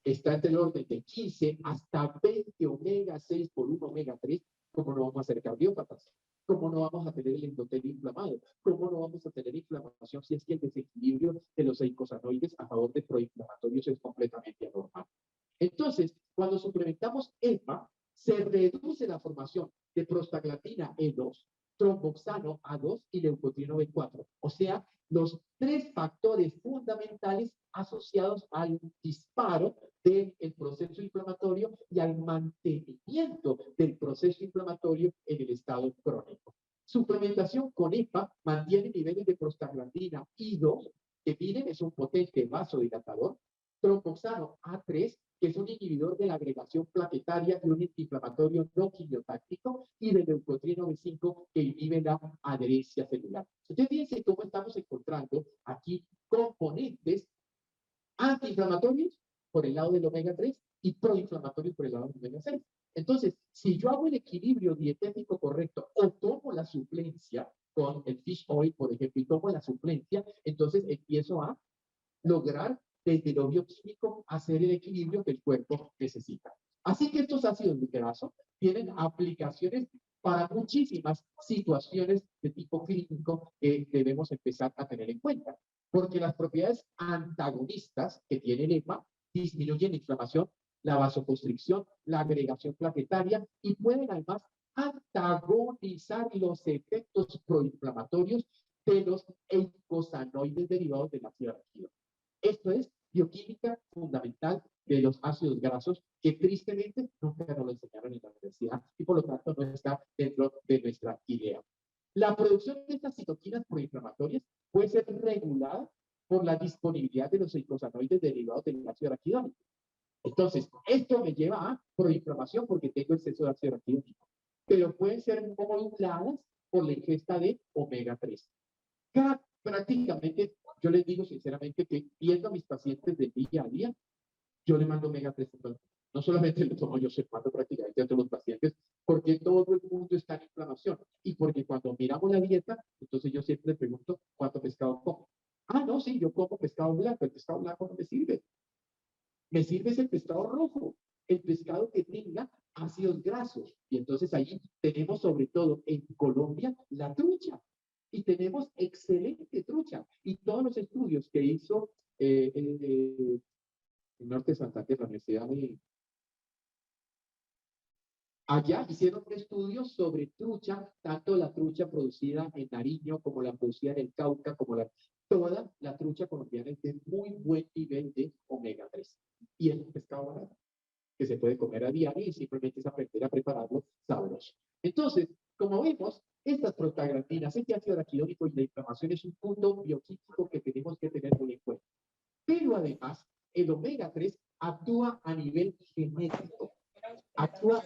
está entre el orden de 15 hasta 20 omega 6 por 1 omega 3, ¿cómo no vamos a ser cardiópatas? ¿Cómo no vamos a tener el endotelio inflamado? ¿Cómo no vamos a tener inflamación si es que el desequilibrio de los eicosanoides a favor de proinflamatorios es completamente anormal? Entonces, cuando suplementamos EPA, se reduce la formación de prostaglandina E2, tromboxano A2 y leucotrieno B4. O sea, los tres factores fundamentales asociados al disparo del proceso inflamatorio y al mantenimiento del proceso inflamatorio en el estado crónico. Suplementación con EPA mantiene niveles de prostaglandina I2, que miren, es un potente vasodilatador, tromboxano A3, que es un inhibidor de la agregación plaquetaria y un antiinflamatorio no quimiotáctico, y de leucotrieno B5, que inhibe la adherencia celular. Entonces, fíjense cómo estamos encontrando aquí componentes antiinflamatorios por el lado del omega 3 y proinflamatorios por el lado del omega 6. Entonces, si yo hago el equilibrio dietético correcto o tomo la suplencia con el fish oil, por ejemplo, y tomo la suplencia, entonces empiezo a lograr desde lo bioquímico hacer el equilibrio que el cuerpo necesita. Así que estos ácidos grasos tienen aplicaciones para muchísimas situaciones de tipo clínico que debemos empezar a tener en cuenta, porque las propiedades antagonistas que tiene el EPA disminuyen la inflamación, la vasoconstricción, la agregación plaquetaria y pueden además antagonizar los efectos proinflamatorios de los eicosanoides derivados del ácido araquidónico. Esto es bioquímica fundamental de los ácidos grasos que tristemente nunca nos lo enseñaron en la universidad y por lo tanto no está dentro de nuestra idea. La producción de estas citoquinas proinflamatorias puede ser regulada por la disponibilidad de los eicosanoides derivados del ácido araquidónico. Entonces, esto me lleva a proinflamación porque tengo exceso de ácido araquidónico, pero pueden ser moduladas por la ingesta de omega 3. Prácticamente, yo les digo sinceramente que viendo a mis pacientes de día a día, yo le mando omega 3 a todo. No solamente lo tomo yo observando prácticamente a todos los pacientes, porque todo el mundo está en inflamación. Y porque cuando miramos la dieta, entonces yo siempre le pregunto, ¿cuánto pescado como? Ah, no, sí, yo como pescado blanco. El pescado blanco no me sirve. Me sirve es el pescado rojo, el pescado que tenga ácidos grasos. Y entonces ahí tenemos sobre todo en Colombia la trucha. Y tenemos excelente trucha. Y todos los estudios que hizo el norte de Santander, la Universidad de, allá hicieron un estudio sobre trucha, tanto la trucha producida en Nariño como la producida en el Cauca, como toda la trucha colombiana es de muy buen nivel de omega 3. Y es un pescado barato que se puede comer a diario y simplemente es aprender a prepararlo sabroso. Entonces, como vemos, estas prostaglandinas, este ácido araquidónico y la inflamación es un punto bioquímico que tenemos que tener muy en cuenta. Pero además, el omega 3 actúa a nivel genético, actúa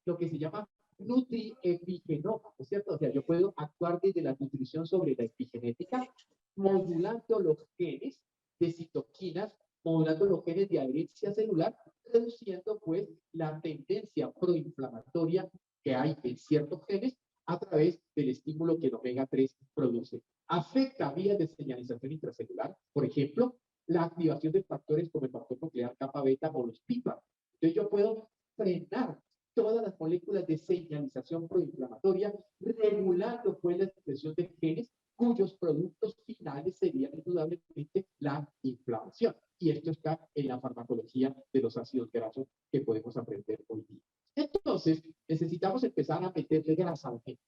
lo que se llama nutriepigenoma, ¿no es cierto? O sea, yo puedo actuar desde la nutrición sobre la epigenética, modulando los genes de citoquinas, modulando los genes de adherencia celular, reduciendo pues la tendencia proinflamatoria que hay en ciertos genes a través del estímulo que el omega 3 produce. Afecta vías de señalización intracelular, por ejemplo, la activación de factores como el factor nuclear kappa beta o los PIPA. Entonces yo puedo frenar todas las moléculas de señalización proinflamatoria, regulando pues la expresión de genes cuyos productos finales serían indudablemente la inflamación. Y esto está en la farmacología de los ácidos grasos que podemos aprender hoy día. Entonces, necesitamos empezar a meterle grasa a la gente.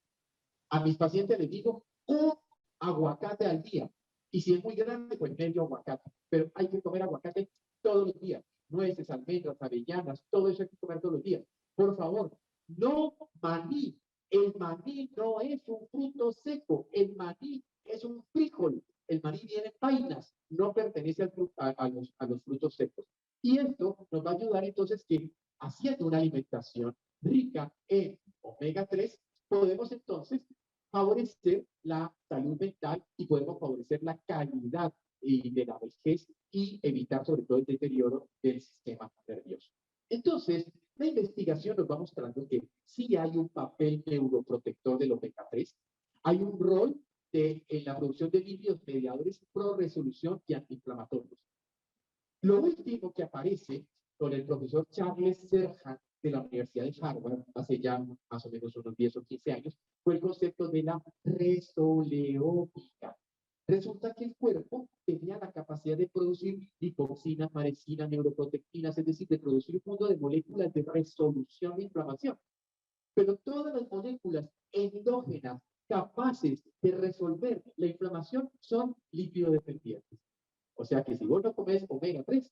A mis pacientes les digo, un aguacate al día. Y si es muy grande, pues medio aguacate. Pero hay que comer aguacate todos los días. Nueces, almendras, avellanas, todo eso hay que comer todos los días. Por favor, no maní. El maní no es un fruto seco. El maní es un frijol. El maní viene en vainas. No pertenece a los frutos secos. Y esto nos va a ayudar entonces que haciendo una alimentación rica en omega 3, podemos entonces favorecer la salud mental y podemos favorecer la calidad de la vejez y evitar sobre todo el deterioro del sistema nervioso. Entonces, la investigación nos va mostrando que sí hay un papel neuroprotector del omega 3, hay un rol en la producción de lípidos mediadores pro resolución y antiinflamatorios. Lo último que aparece con el profesor Charles Serhan de la Universidad de Harvard, hace ya más o menos unos 10 o 15 años, fue el concepto de la resoleómica. Resulta que el cuerpo tenía la capacidad de producir lipoxinas, marecinas, neuroprotectinas, es decir, de producir un mundo de moléculas de resolución de inflamación. Pero todas las moléculas endógenas capaces de resolver la inflamación son lípido-dependientes. O sea que si vos no comes omega 3,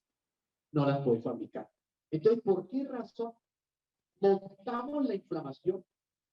no las puedes fabricar. Entonces, ¿por qué razón montamos la inflamación,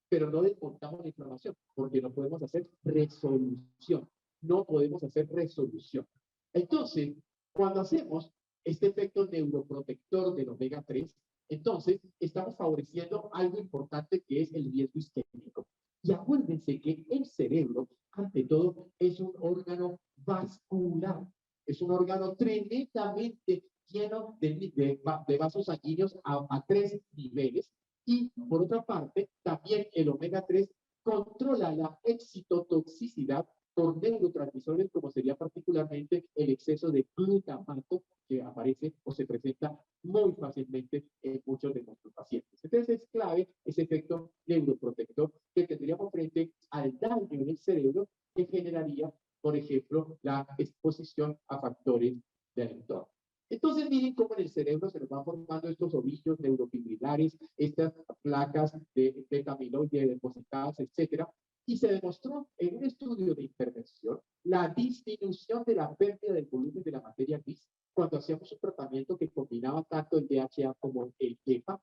pero no desmontamos la inflamación? Porque no podemos hacer resolución. No podemos hacer resolución. Entonces, cuando hacemos este efecto neuroprotector del omega 3, entonces estamos favoreciendo algo importante que es el riesgo isquémico. Y acuérdense que el cerebro, ante todo, es un órgano vascular. Es un órgano tremendamente lleno de vasos sanguíneos a 3 niveles. Y por otra parte, también el omega 3 controla la excitotoxicidad por neurotransmisores, como sería particularmente el exceso de glutamato que aparece o se presenta muy fácilmente en muchos de nuestros pacientes. Entonces es clave ese efecto neuroprotector que tendríamos frente al daño en el cerebro que generaría, por ejemplo, la exposición a factores del entorno. Entonces miren cómo en el cerebro se nos van formando estos ovillos neurofibrilares, estas placas de beta-amiloide depositadas, etcétera. Y se demostró en un estudio de intervención la disminución de la pérdida del volumen de la materia gris cuando hacíamos un tratamiento que combinaba tanto el DHA como el EPA,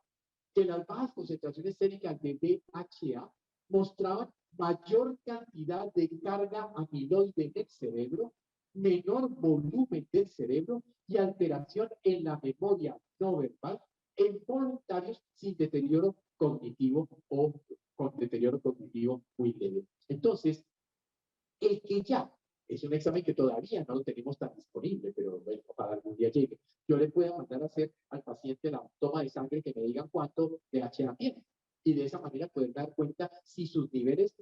que las bajas concentraciones séricas de DHA mostraban mayor cantidad de carga amiloide en el cerebro, menor volumen del cerebro y alteración en la memoria no verbal en voluntarios sin deterioro cognitivo o con deterioro cognitivo muy leve. Entonces, el que ya Es un examen que todavía no lo tenemos tan disponible, pero bueno, para algún día llegue. Yo le puedo mandar a hacer al paciente la toma de sangre que me digan cuánto DHA tiene. Y de esa manera poder dar cuenta si sus niveles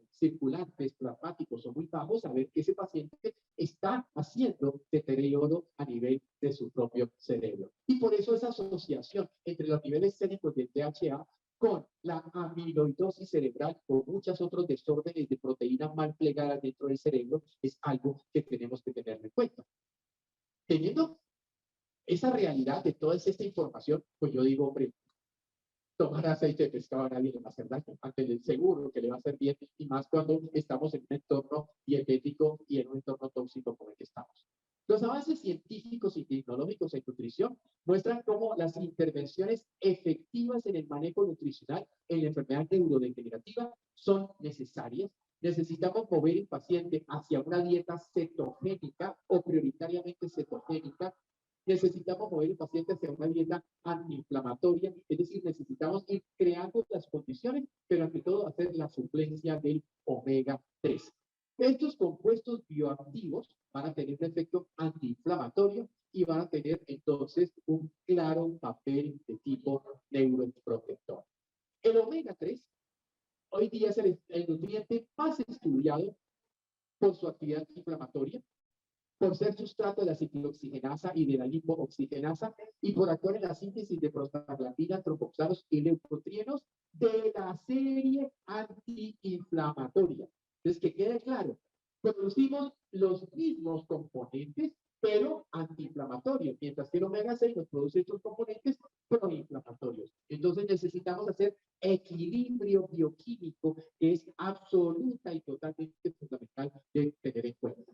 circulantes, plasmáticos son muy bajos, saber que ese paciente está haciendo deterioro a nivel de su propio cerebro. Y por eso esa asociación entre los niveles séricos del DHA con la amiloidosis cerebral o muchos otros desórdenes de proteínas mal plegadas dentro del cerebro es algo que tenemos que tener en cuenta. Teniendo esa realidad de toda esta información, pues yo digo, hombre, tomar aceite de pescado a nadie le va a hacer daño, ante el seguro que le va a hacer bien, y más cuando estamos en un entorno dietético y en un entorno tóxico como el que estamos. Los avances científicos y tecnológicos en nutrición muestran cómo las intervenciones efectivas en el manejo nutricional en la enfermedad neurodegenerativa son necesarias. Necesitamos mover el paciente hacia una dieta cetogénica o prioritariamente cetogénica. Necesitamos mover el paciente hacia una dieta antiinflamatoria, es decir, necesitamos ir creando las condiciones, pero ante todo hacer la suplencia del omega 3. Estos compuestos bioactivos van a tener un efecto antiinflamatorio y van a tener entonces un claro papel de tipo neuroprotector. El omega 3 hoy día es el nutriente más estudiado por su actividad antiinflamatoria, por ser sustrato de la ciclooxigenasa y de la lipooxigenasa y por actuar en la síntesis de prostaglandinas, tropoxanos y leucotrienos de la serie antiinflamatoria. Entonces, que quede claro, producimos los mismos componentes, pero antiinflamatorios, mientras que el omega 6 nos produce estos componentes proinflamatorios. Entonces necesitamos hacer equilibrio bioquímico, que es absoluta y totalmente fundamental de tener en cuenta.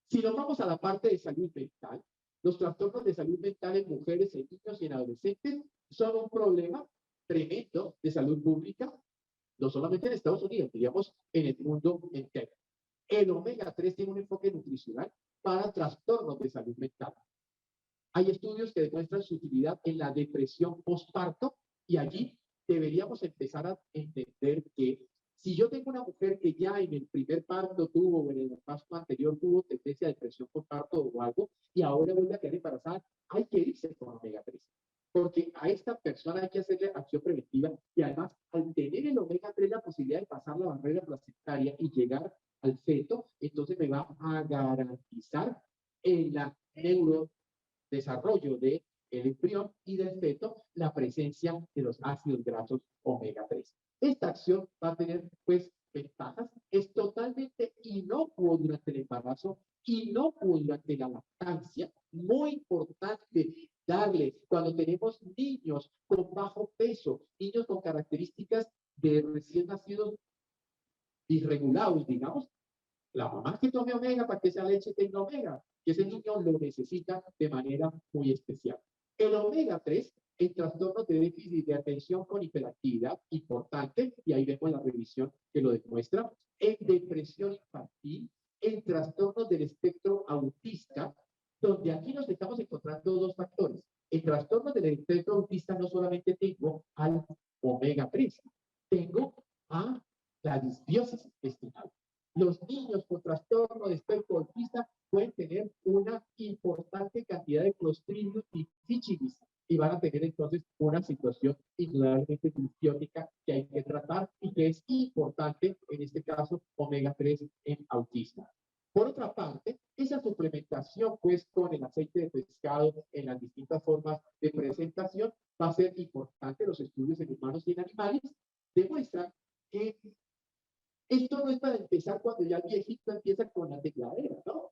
Si nos vamos a la parte de salud mental, los trastornos de salud mental en mujeres, en niños y en adolescentes son un problema tremendo de salud pública, no solamente en Estados Unidos, diríamos en el mundo entero. El omega 3 tiene un enfoque nutricional para trastornos de salud mental. Hay estudios que demuestran su utilidad en la depresión postparto y allí deberíamos empezar a entender que si yo tengo una mujer que ya en el primer parto tuvo o en el parto anterior tuvo tendencia a depresión postparto o algo y ahora vuelve a quedar embarazada, hay que irse con omega 3. Porque a esta persona hay que hacerle acción preventiva y además al tener el omega 3 la posibilidad de pasar la barrera placentaria y llegar al feto, entonces me va a garantizar en la neurodesarrollo del embrión y del feto la presencia de los ácidos grasos omega 3. Esta acción va a tener pues ventajas, es totalmente inocuo durante el embarazo, inocuo durante la lactancia, muy importante darle cuando tenemos niños con bajo peso, niños con características de recién nacidos irregulados, digamos, la mamá que tome omega para que esa leche tenga omega, que ese niño lo necesita de manera muy especial. El omega 3 en trastornos de déficit de atención con hiperactividad, importante, y ahí vemos la revisión que lo demuestra, en depresión infantil, en trastornos del espectro autista, donde aquí nos estamos encontrando dos factores. En trastornos del espectro autista no solamente tengo al omega 3, tengo a la disbiosis intestinal. Los niños con trastorno de espectro autista pueden tener una importante cantidad de Clostridium difficile y van a tener entonces una situación indudablemente disbiótica que hay que tratar y que es importante, en este caso, omega 3 en autismo. Por otra parte, esa suplementación pues con el aceite de pescado en las distintas formas de presentación va a ser importante. Los estudios en humanos y en animales demuestran que esto no es para empezar cuando ya el viejito empieza con la tecladera, ¿no?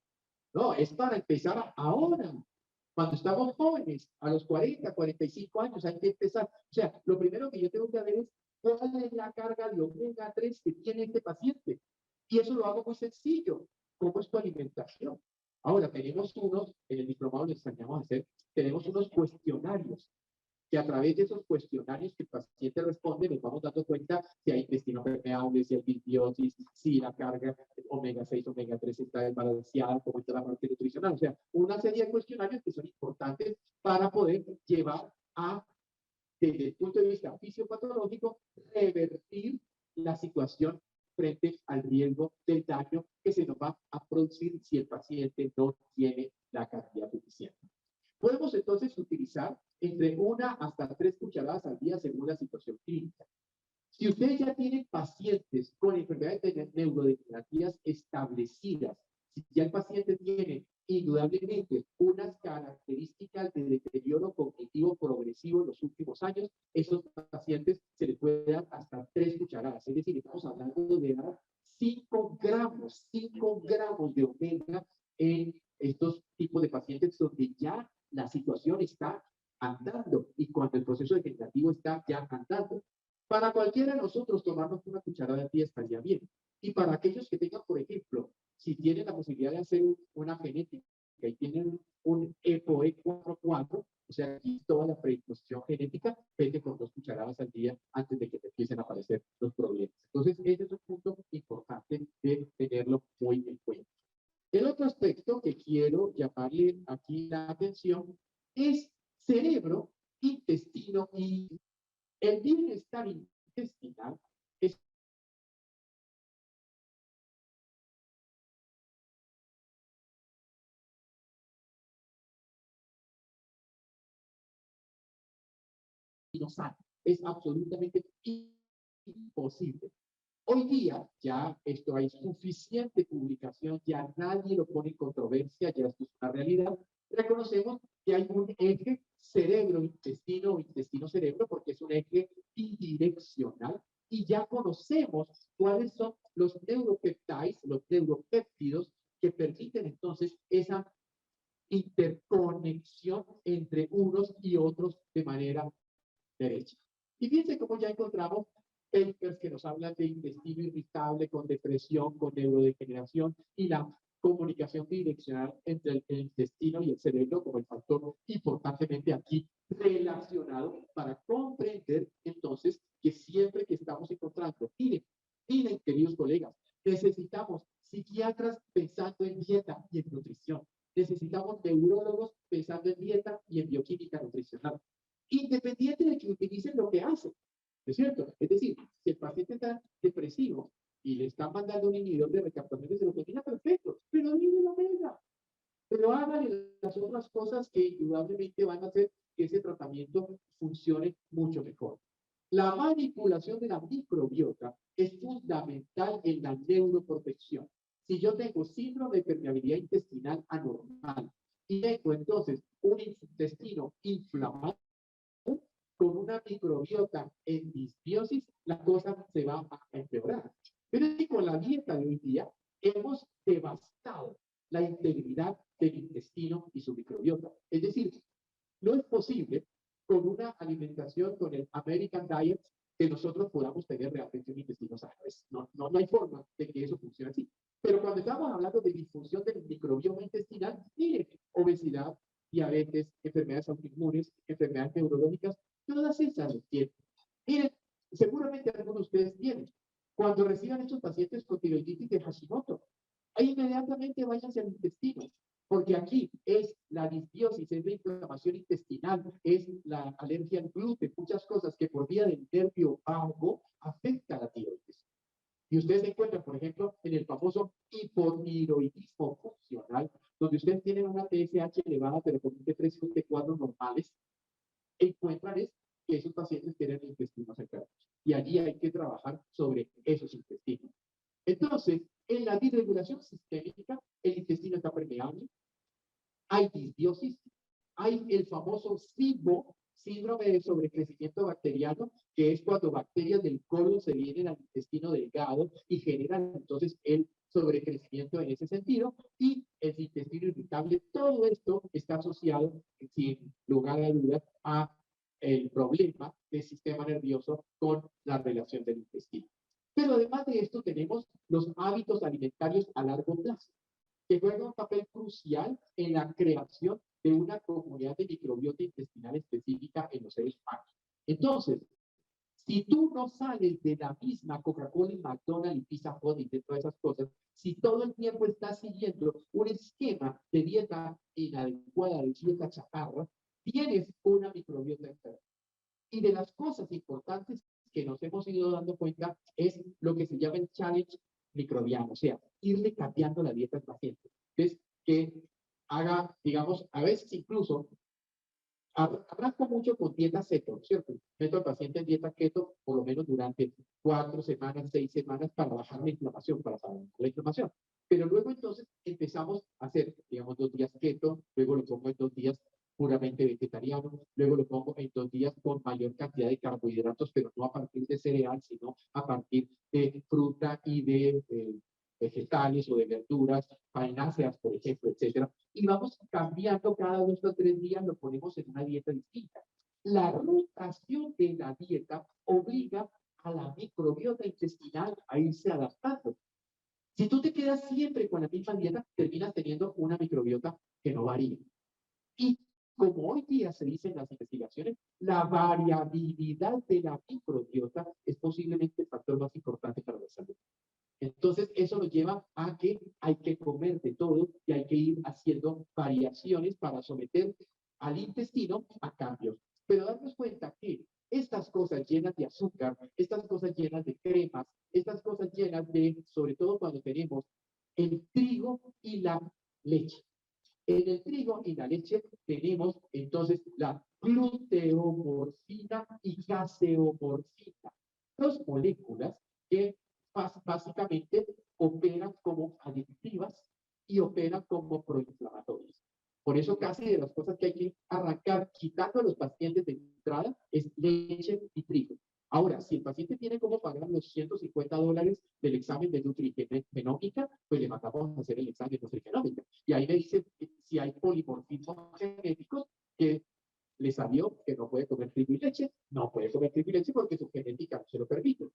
No, es para empezar ahora, cuando estamos jóvenes, a los 40, 45 años, hay que empezar. O sea, lo primero que yo tengo que ver es cuál es la carga de omega 3 que tiene este paciente. Y eso lo hago muy sencillo. ¿Cómo es tu alimentación? Ahora, tenemos unos, en el diplomado les enseñamos a hacer, tenemos unos cuestionarios que a través de esos cuestionarios que el paciente responde, nos vamos dando cuenta si hay intestino permeable, si hay disbiosis, si la carga omega 6, omega 3 está desbalanceada, cómo está la parte nutricional. O sea, una serie de cuestionarios que son importantes para poder llevar a, desde el punto de vista fisiopatológico, revertir la situación frente al riesgo del daño que se nos va a producir si el paciente no tiene la cantidad suficiente. Podemos entonces utilizar entre 1 hasta 3 cucharadas al día según la situación clínica. Si ustedes ya tienen pacientes con enfermedades neurodegenerativas establecidas, si ya el paciente tiene indudablemente unas características de deterioro cognitivo progresivo en los últimos años, esos pacientes se les puede dar hasta 3 cucharadas. Es decir, estamos hablando de dar 5 gramos de omega en estos tipos de pacientes donde ya la situación está andando y cuando el proceso degenerativo está ya andando. Para cualquiera de nosotros tomarnos una cucharada al día estaría bien. Y para aquellos que tengan, por ejemplo, si tienen la posibilidad de hacer una genética y tienen un EPOE44, o sea, aquí toda la predisposición genética, vete con 2 cucharadas al día antes de que te empiecen a aparecer los problemas. Entonces, ese es un punto importante de tenerlo muy en cuenta. El otro aspecto que quiero llamarle aquí la atención es cerebro, intestino y el bienestar intestinal es sano. Es absolutamente imposible. Hoy día ya esto hay suficiente publicación, ya nadie lo pone en controversia, ya esto es una realidad. Reconocemos que hay un eje cerebro-intestino o intestino-cerebro porque es un eje bidireccional y ya conocemos cuáles son los neuropeptides, los neuropéptidos que permiten entonces esa interconexión entre unos y otros de manera derecha. Y fíjense cómo ya encontramos papers que nos hablan de intestino irritable con depresión, con neurodegeneración y la comunicación bidireccional entre el intestino y el cerebro como el factor importantemente aquí relacionado para comprender entonces que siempre que estamos encontrando, miren queridos colegas, necesitamos psiquiatras pensando en dieta y en nutrición, necesitamos neurólogos pensando en dieta y en bioquímica nutricional, independiente de que utilicen lo que hacen, ¿no es cierto? Es decir, si el paciente está depresivo y le están mandando un inhibidor de recaptación de serotonina, perfecto, pero mire la omega, pero hagan las otras cosas que indudablemente van a hacer que ese tratamiento funcione mucho mejor. La manipulación de la microbiota es fundamental en la neuroprotección. Si yo tengo síndrome de permeabilidad intestinal anormal y tengo entonces un intestino inflamado, con una microbiota en disbiosis, la cosa se va a empeorar. Pero es que con la dieta de hoy día hemos devastado la integridad del intestino y su microbiota. Es decir, no es posible con una alimentación con el American Diet que nosotros podamos tener realmente un intestino sano. No hay forma de que eso funcione así. Pero cuando estamos hablando de disfunción del microbioma intestinal, miren, obesidad, diabetes, enfermedades autoinmunes, enfermedades neurológicas, todas esas los tienen. Miren, seguramente algunos de ustedes tienen. Cuando reciban estos pacientes con tiroiditis de Hashimoto, ahí inmediatamente váyanse al intestino, porque aquí es la disbiosis, es la inflamación intestinal, es la alergia al gluten, muchas cosas que por vía del nervio vago afectan a la tiroides. Y ustedes se encuentran, por ejemplo, en el famoso hipotiroidismo funcional, donde ustedes tienen una TSH elevada, pero con un T3 y un T4 normales, encuentran es que esos pacientes tienen intestinos enfermos. Y allí hay que trabajar sobre esos intestinos. Entonces, en la disregulación sistémica, el intestino está permeable, hay disbiosis, hay el famoso SIBO, síndrome de sobrecrecimiento bacteriano, que es cuando bacterias del colon se vienen al intestino delgado y generan entonces el sobrecrecimiento en ese sentido, y el intestino irritable. Todo esto está asociado, sin lugar a dudas, a el problema del sistema nervioso con la relación del intestino. Pero además de esto tenemos los hábitos alimentarios a largo plazo, que juegan un papel crucial en la creación de una comunidad de microbiota intestinal específica en los seres humanos. Entonces, si tú no sales de la misma Coca-Cola y McDonald's y Pizza Hut y de todas esas cosas, si todo el tiempo estás siguiendo un esquema de dieta inadecuada, de dieta chatarra, tienes una microbiota enferma. Y de las cosas importantes que nos hemos ido dando cuenta es lo que se llama el challenge microbiano, o sea, irle cambiando la dieta al paciente. Entonces, que haga, digamos, a veces incluso arranco mucho con dieta keto, ¿cierto? Meto al paciente en dieta keto por lo menos durante 4 semanas, 6 semanas para bajar la inflamación, para bajar la inflamación. Pero luego entonces empezamos a hacer, digamos, 2 días keto, luego lo pongo en 2 días puramente vegetariano, luego lo pongo en 2 días con mayor cantidad de carbohidratos, pero no a partir de cereal, sino a partir de fruta y de vegetales o de verduras, faináceas, por ejemplo, etcétera. Y vamos cambiando cada 2 o 3 días, lo ponemos en una dieta distinta. La rotación de la dieta obliga a la microbiota intestinal a irse adaptando. Si tú te quedas siempre con la misma dieta, terminas teniendo una microbiota que no varía. Y como hoy día se dice en las investigaciones, la variabilidad de la microbiota es posiblemente el factor más importante para la salud. Entonces, eso nos lleva a que hay que comer de todo y hay que ir haciendo variaciones para someter al intestino a cambios. Pero darnos cuenta que estas cosas llenas de azúcar, estas cosas llenas de cremas, estas cosas llenas de, sobre todo cuando tenemos el trigo y la leche. En el trigo y la leche tenemos entonces la gluteomorfina y caseomorfina, dos moléculas que básicamente operan como adictivas y operan como proinflamatorias. Por eso casi de las cosas que hay que arrancar quitando a los pacientes de entrada es leche y trigo. Ahora, si el paciente tiene cómo pagar los $150 del examen de nutrigenómica, pues le mandamos a hacer el examen de nutrigenómica. Y ahí me dice si hay polimorfismos genéticos que le salió que no puede comer trigo y leche, no puede comer trigo y leche porque su genética no se lo permite.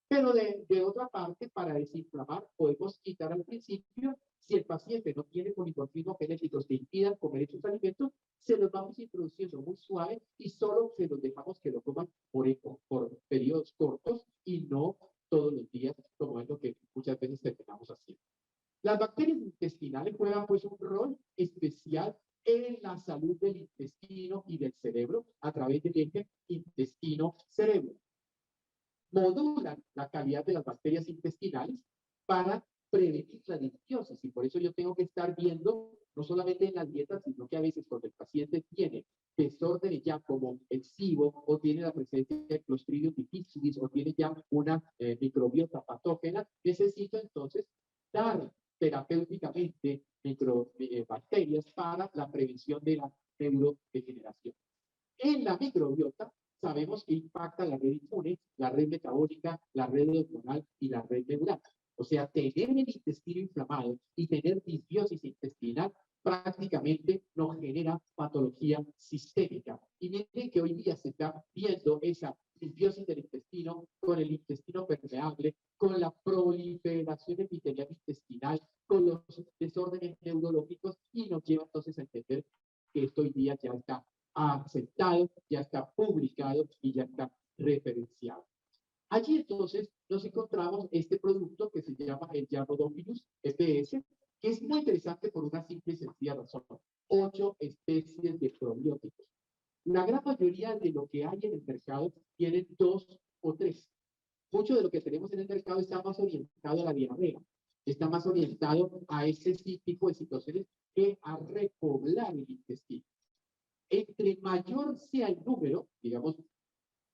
Pero de otra parte, para desinflamar, podemos quitar al principio, si el paciente no tiene polimorfismos genéticos que impidan comer estos alimentos, se los vamos introduciendo muy suave y solo se los dejamos que lo coman por periodos cortos y no todos los días, como es lo que muchas veces terminamos haciendo. Las bacterias intestinales juegan pues un rol especial en la salud del intestino y del cerebro a través del eje intestino-cerebro. Modulan la calidad de las bacterias intestinales para prevenir la disbiosis. Y por eso yo tengo que estar viendo, no solamente en las dietas, sino que a veces cuando el paciente tiene desórdenes ya como el SIBO o tiene la presencia de Clostridium difficile o tiene ya una microbiota patógena, necesito entonces dar terapéuticamente bacterias para la prevención de la neurodegeneración. En la microbiota sabemos que impacta la red inmune, la red metabólica, la red hormonal y la red neural. O sea, tener el intestino inflamado y tener disbiosis intestinal prácticamente nos genera patología sistémica. Y miren que hoy día se está viendo esa disbiosis del intestino con el intestino permeable, con la proliferación epitelial intestinal, con los desórdenes neurológicos y nos lleva entonces a entender que esto hoy día ya está aceptado, ya está publicado y ya está referenciado. Allí entonces nos encontramos este producto que se llama el Yarrodophilus EPS, que es muy interesante por una simple y sencilla razón. 8 especies de probióticos. La gran mayoría de lo que hay en el mercado tienen 2 o 3. Mucho de lo que tenemos en el mercado está más orientado a la diarrea, está más orientado a ese tipo de situaciones que a repoblar el intestino. Entre mayor sea el número, digamos,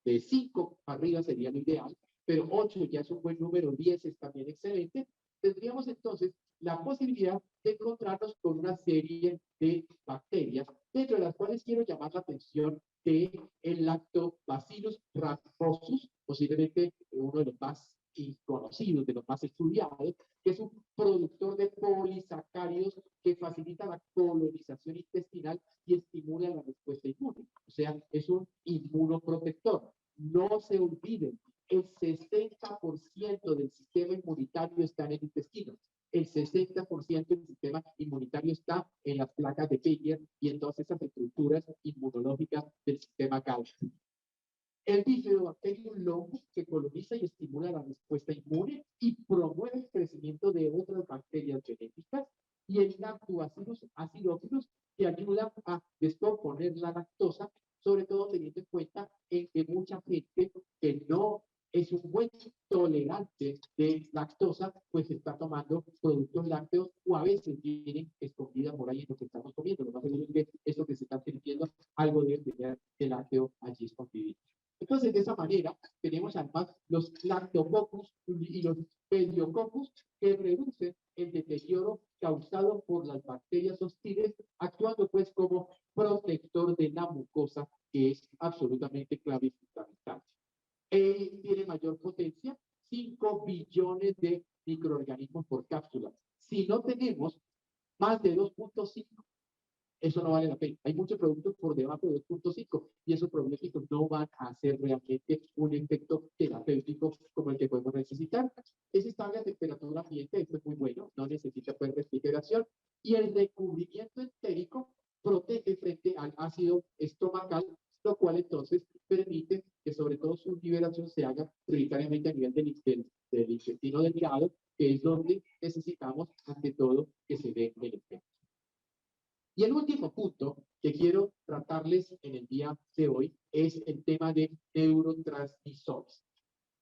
de 5 para arriba sería lo ideal, pero 8 ya es un buen número, 10 es también excelente, tendríamos entonces la posibilidad de encontrarnos con una serie de bacterias, dentro de las cuales quiero llamar la atención de el Lactobacillus rhamnosus, posiblemente uno de los más conocidos, de los más estudiados, que es un productor de polisacáridos que facilita la colonización intestinal y estimula la respuesta inmune. O sea, es un inmunoprotector. No se olviden, el 60% del sistema inmunitario está en el intestino. El 60% del sistema inmunitario está en las placas de Peyer y en todas esas estructuras inmunológicas del sistema gástrico. El Bifidobacterium longus, que coloniza y estimula la respuesta inmune y promueve el crecimiento de otras bacterias genéticas. Y el Lactobacillus acidophilus, que ayuda a descomponer la lactosa, sobre todo teniendo en cuenta que mucha gente que no de lactosa, pues está tomando productos lácteos o a veces vienen escondidas por ahí en lo que estamos comiendo. Lo más seguro es que esto que se está sirviendo, algo debe tener de lácteo allí escondido. Entonces, de esa manera, tenemos además los lactococcus y los pediococcus que reducen el deterioro causado por las bacterias hostiles, actuando pues como protector de la mucosa, que es absolutamente clave y fundamental. Tiene mayor potencia, 5 billones de microorganismos por cápsula. Si no tenemos más de 2.5, eso no vale la pena. Hay muchos productos por debajo de 2.5 y esos probióticos no van a hacer realmente un efecto terapéutico como el que podemos necesitar. Es estable a temperatura ambiente, esto es muy bueno, no necesita pues refrigeración. Y el recubrimiento entérico protege frente al ácido estomacal, lo cual entonces permite que sobre todo su liberación se haga prioritariamente a nivel del intestino delgado, que es donde necesitamos ante todo que se dé el efecto. Y el último punto que quiero tratarles en el día de hoy es el tema de neurotransmisores.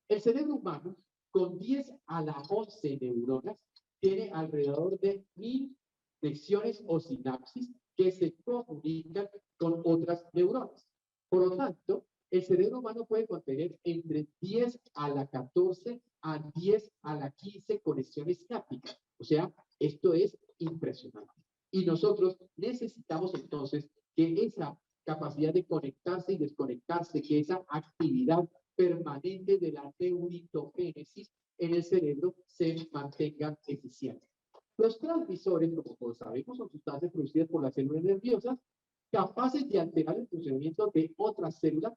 El cerebro humano, con 10 a la 11 neuronas, tiene alrededor de 1000 conexiones o sinapsis que se comunican con otras neuronas. Por lo tanto, el cerebro humano puede contener entre 10 a la 14 a 10 a la 15 conexiones sinápticas. O sea, esto es impresionante. Y nosotros necesitamos entonces que esa capacidad de conectarse y desconectarse, que esa actividad permanente de la neuritogénesis en el cerebro se mantenga eficiente. Los transmisores, como todos sabemos, son sustancias producidas por las células nerviosas capaces de alterar el funcionamiento de otras células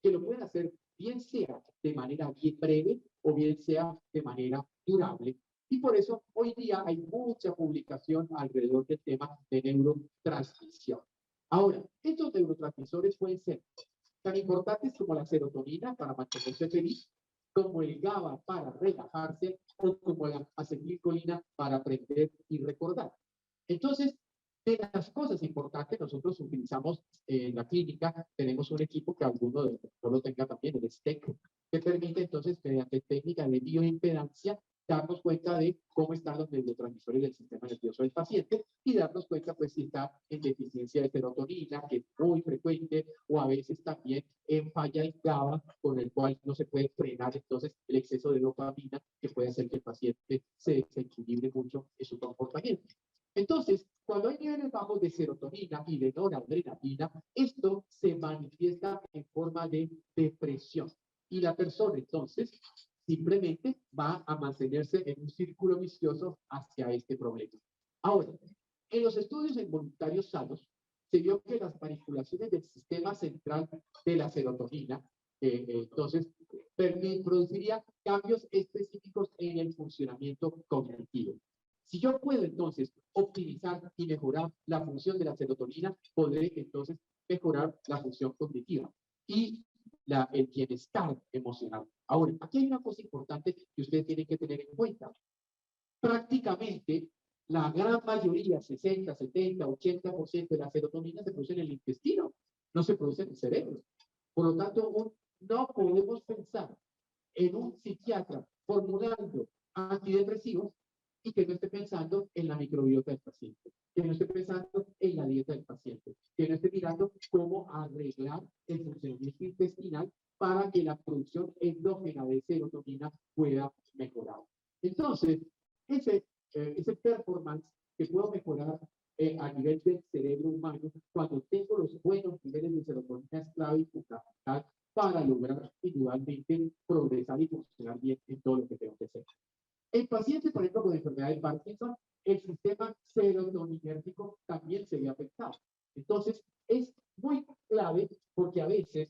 que lo pueden hacer bien sea de manera bien breve o bien sea de manera durable. Y por eso hoy día hay mucha publicación alrededor del tema de neurotransmisión. Ahora, estos neurotransmisores pueden ser tan importantes como la serotonina para mantenerse feliz, como el GABA para relajarse o como la acetilcolina para aprender y recordar. Entonces, de las cosas importantes, nosotros utilizamos en la clínica, tenemos un equipo que alguno de nosotros lo tenga también, el STEC, que permite entonces, mediante técnicas de bioimpedancia, darnos cuenta de cómo están los neurotransmisores del sistema nervioso del paciente y darnos cuenta, pues, si está en deficiencia de serotonina, que es muy frecuente, o a veces también en falla en GABA, con el cual no se puede frenar entonces el exceso de dopamina, que puede hacer que el paciente se desequilibre mucho en su comportamiento. Entonces, cuando hay niveles bajos de serotonina y de noradrenalina, esto se manifiesta en forma de depresión. Y la persona, entonces, simplemente va a mantenerse en un círculo vicioso hacia este problema. Ahora, en los estudios en voluntarios sanos, se vio que las manipulaciones del sistema central de la serotonina, entonces, produciría cambios específicos en el funcionamiento cognitivo. Si yo puedo entonces optimizar y mejorar la función de la serotonina, podré entonces mejorar la función cognitiva y el bienestar emocional. Ahora, aquí hay una cosa importante que ustedes tienen que tener en cuenta. Prácticamente la gran mayoría, 60, 70, 80% de la serotonina se produce en el intestino, no se produce en el cerebro. Por lo tanto, no podemos pensar en un psiquiatra formulando antidepresivos y que no esté pensando en la microbiota del paciente, que no esté pensando en la dieta del paciente, que no esté mirando cómo arreglar el funcionamiento intestinal para que la producción endógena de serotonina pueda mejorar. Entonces, ese performance que puedo mejorar a nivel del cerebro humano, cuando tengo los buenos niveles de serotonina, es clave y fundamental para lograr individualmente progresar y funcionar bien en todo lo que tengo que hacer. El paciente, por ejemplo, con enfermedad de Parkinson, el sistema serotoninérgico también se ve afectado. Entonces, es muy clave porque a veces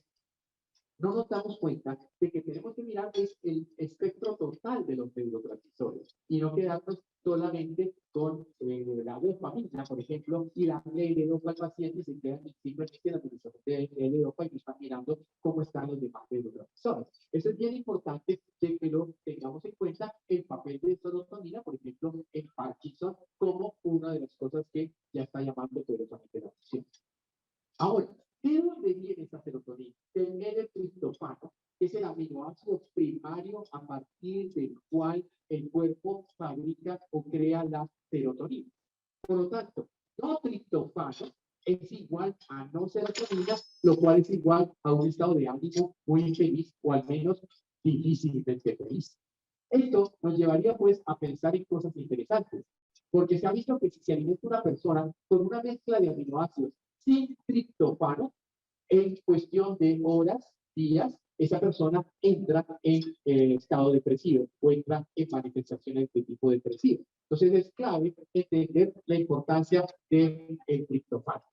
no nos damos cuenta de que tenemos que mirar el espectro total de los neurotransmisores y no quedarnos solamente con la dopamina, por ejemplo, y la L-dopa al paciente se queda simplemente en la utilización de L-dopa y no están mirando cómo están los demás neurotransmisores. Eso es bien importante que lo tengamos en cuenta el papel de serotonina, por ejemplo, en Parkinson, como una de las cosas que ya está llamando poderosamente la atención. Ahora, ¿De dónde viene esa serotonina? Del L-triptofano, que es el aminoácido primario a partir del cual el cuerpo fabrica o crea la serotonina. Por lo tanto, no triptofano es igual a no serotonina, lo cual es igual a un estado de ánimo muy infeliz o al menos difícilmente feliz. Esto nos llevaría pues a pensar en cosas interesantes, porque se ha visto que si se alimenta una persona con una mezcla de aminoácidos sin triptofano, en cuestión de horas, días, esa persona entra en estado depresivo o entra en manifestaciones de tipo depresivo. Entonces es clave entender la importancia del triptofano.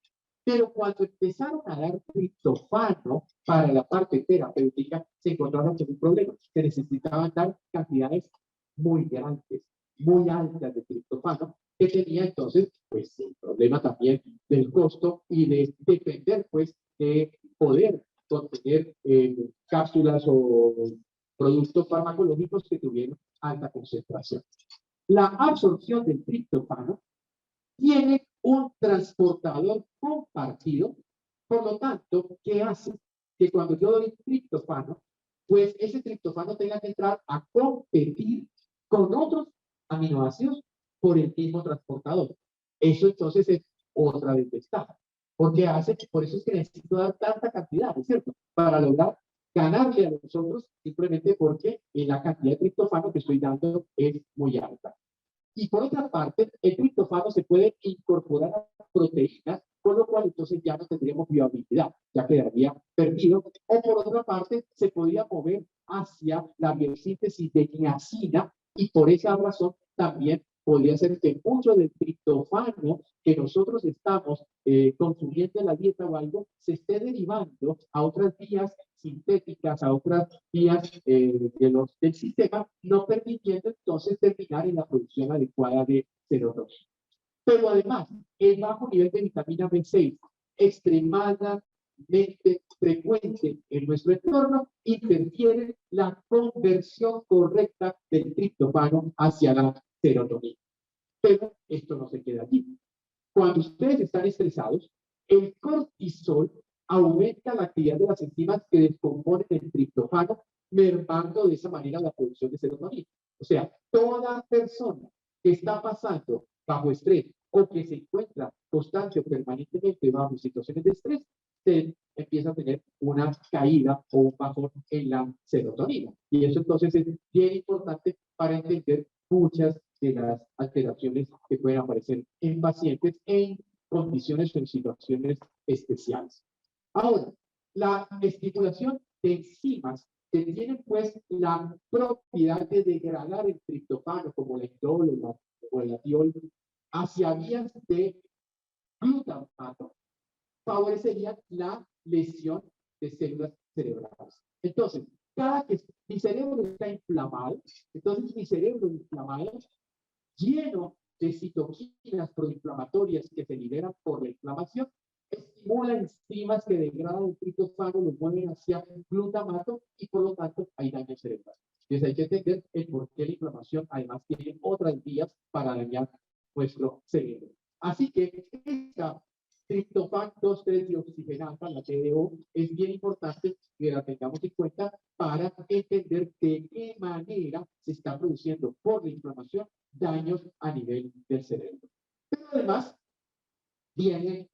Pero cuando empezaron a dar triptofano para la parte terapéutica, se encontraron con un problema. Se necesitaban dar cantidades muy grandes, muy altas de triptofano, que tenía entonces, pues, el problema también del costo y de depender, pues, de poder contener cápsulas o productos farmacológicos que tuvieran alta concentración. La absorción del triptofano tiene un transportador compartido, por lo tanto, ¿qué hace? Que cuando yo doy triptofano, pues ese triptofano tenga que entrar a competir con otros aminoácidos por el mismo transportador. Eso entonces es otra desventaja, porque hace, por eso es que necesito dar tanta cantidad, ¿no es cierto? Para lograr ganarle a los otros, simplemente porque la cantidad de triptofano que estoy dando es muy alta. Y por otra parte, el triptofano se puede incorporar a proteínas, con lo cual entonces ya no tendríamos viabilidad, ya quedaría perdido. O por otra parte, se podría mover hacia la biosíntesis de niacina y por esa razón también podría ser que mucho del triptofano que nosotros estamos consumiendo en la dieta o algo se esté derivando a otras vías sintéticas, a otras vías del sistema, no permitiendo entonces terminar en la producción adecuada de serotonina. Pero además, el bajo nivel de vitamina B6, extremadamente frecuente en nuestro entorno, interfiere la conversión correcta del triptofano hacia la serotonina. Pero esto no se queda aquí. Cuando ustedes están estresados, el cortisol aumenta la actividad de las enzimas que descomponen el triptofano, mermando de esa manera la producción de serotonina. O sea, toda persona que está pasando bajo estrés o que se encuentra constante o permanentemente bajo situaciones de estrés, se empieza a tener una caída o un bajón en la serotonina. Y eso entonces es bien importante para entender muchas de las alteraciones que pueden aparecer en pacientes en condiciones o en situaciones especiales. Ahora, la estimulación de enzimas que tienen pues la propiedad de degradar el triptofano como la indol o el atiol hacia vías de glutamato favorecería la lesión de células cerebrales. Entonces, cada que mi cerebro está inflamado, entonces mi cerebro inflamado, lleno de citoquinas proinflamatorias que se liberan por la inflamación, estimula enzimas que degradan el triptofano, lo mueven hacia glutamato y por lo tanto hay daño cerebral. Entonces hay que entender el por qué la inflamación además tiene otras vías para dañar nuestro cerebro. Así que esta triptofan 2,3-dioxigenasa, la TDO, es bien importante que la tengamos en cuenta para entender de qué manera se está produciendo por la inflamación daños a nivel del cerebro. Pero además viene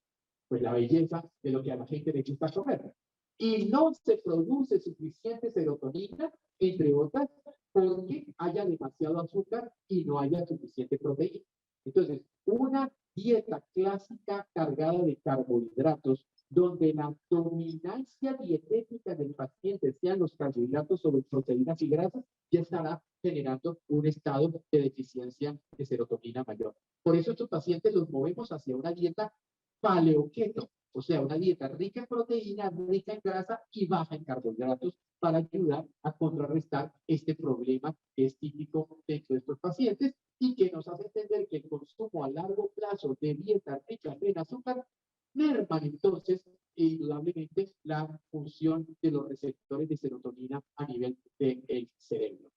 pues la belleza de lo que a la gente le gusta comer. Y no se produce suficiente serotonina, entre otras, porque haya demasiado azúcar y no haya suficiente proteína. Entonces, una dieta clásica cargada de carbohidratos, donde la dominancia dietética del paciente sean los carbohidratos sobre proteínas y grasas, ya estará generando un estado de deficiencia de serotonina mayor. Por eso estos pacientes los movemos hacia una dieta paleoketo, o sea, una dieta rica en proteína, rica en grasa y baja en carbohidratos para ayudar a contrarrestar este problema que es típico dentro de estos pacientes y que nos hace entender que el consumo a largo plazo de dieta rica en azúcar merman entonces indudablemente la función de los receptores de serotonina a nivel del cerebro.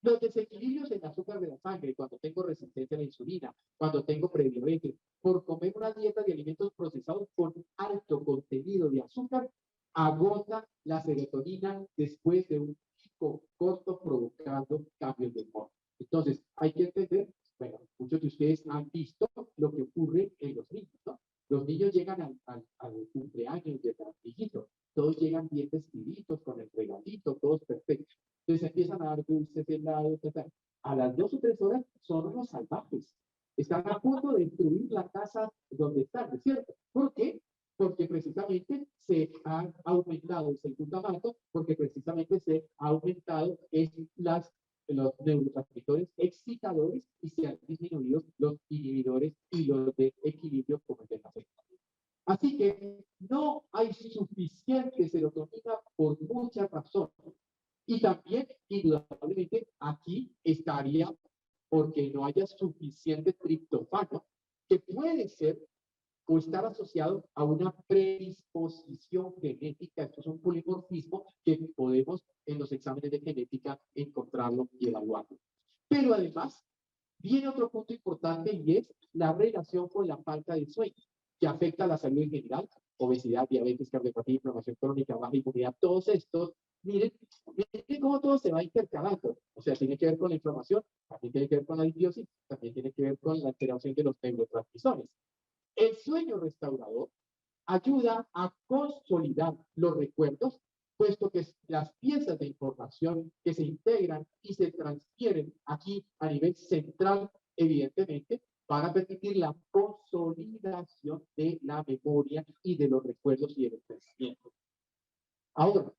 Los desequilibrios en azúcar de la sangre, cuando tengo resistencia a la insulina, cuando tengo prediabetes, por comer una dieta de alimentos procesados con alto contenido contenido de azúcar agota la serotonina después de un pico corto provocando cambios de humor. Entonces, hay que entender, bueno, muchos de ustedes han visto lo que ocurre en los niños, ¿no? Los niños llegan al cumpleaños del amiguito, todos llegan bien vestiditos, con el regalito, todos perfectos. Entonces empiezan a dar dulces, helados, etc. A las 2 o 3 horas son unos salvajes. Están a punto de destruir la casa donde están, ¿no es cierto? ¿Por qué? Porque precisamente se ha aumentado el glutamato, porque precisamente se ha aumentado los neurotransmisores excitadores y se han disminuido los inhibidores y los de equilibrio como el de la serotonina. Así que no hay suficiente serotonina por muchas razones. Y también, indudablemente, aquí estaría porque no haya suficiente triptofano, que puede ser o estar asociado a una predisposición genética. Esto es un polimorfismo que podemos en los exámenes de genética encontrarlo y evaluarlo. Pero además, viene otro punto importante y es la relación con la falta de sueño, que afecta a la salud en general, obesidad, diabetes, cardiopatía, inflamación crónica, baja inmunidad, todos estos. Miren cómo todo se va intercalando. O sea, tiene que ver con la inflamación, también tiene que ver con la disbiosis, también tiene que ver con la alteración de los neurotransmisores. El sueño restaurador ayuda a consolidar los recuerdos, puesto que las piezas de información que se integran y se transfieren aquí a nivel central, evidentemente, van a permitir la consolidación de la memoria y de los recuerdos y de los pensamientos. Ahora,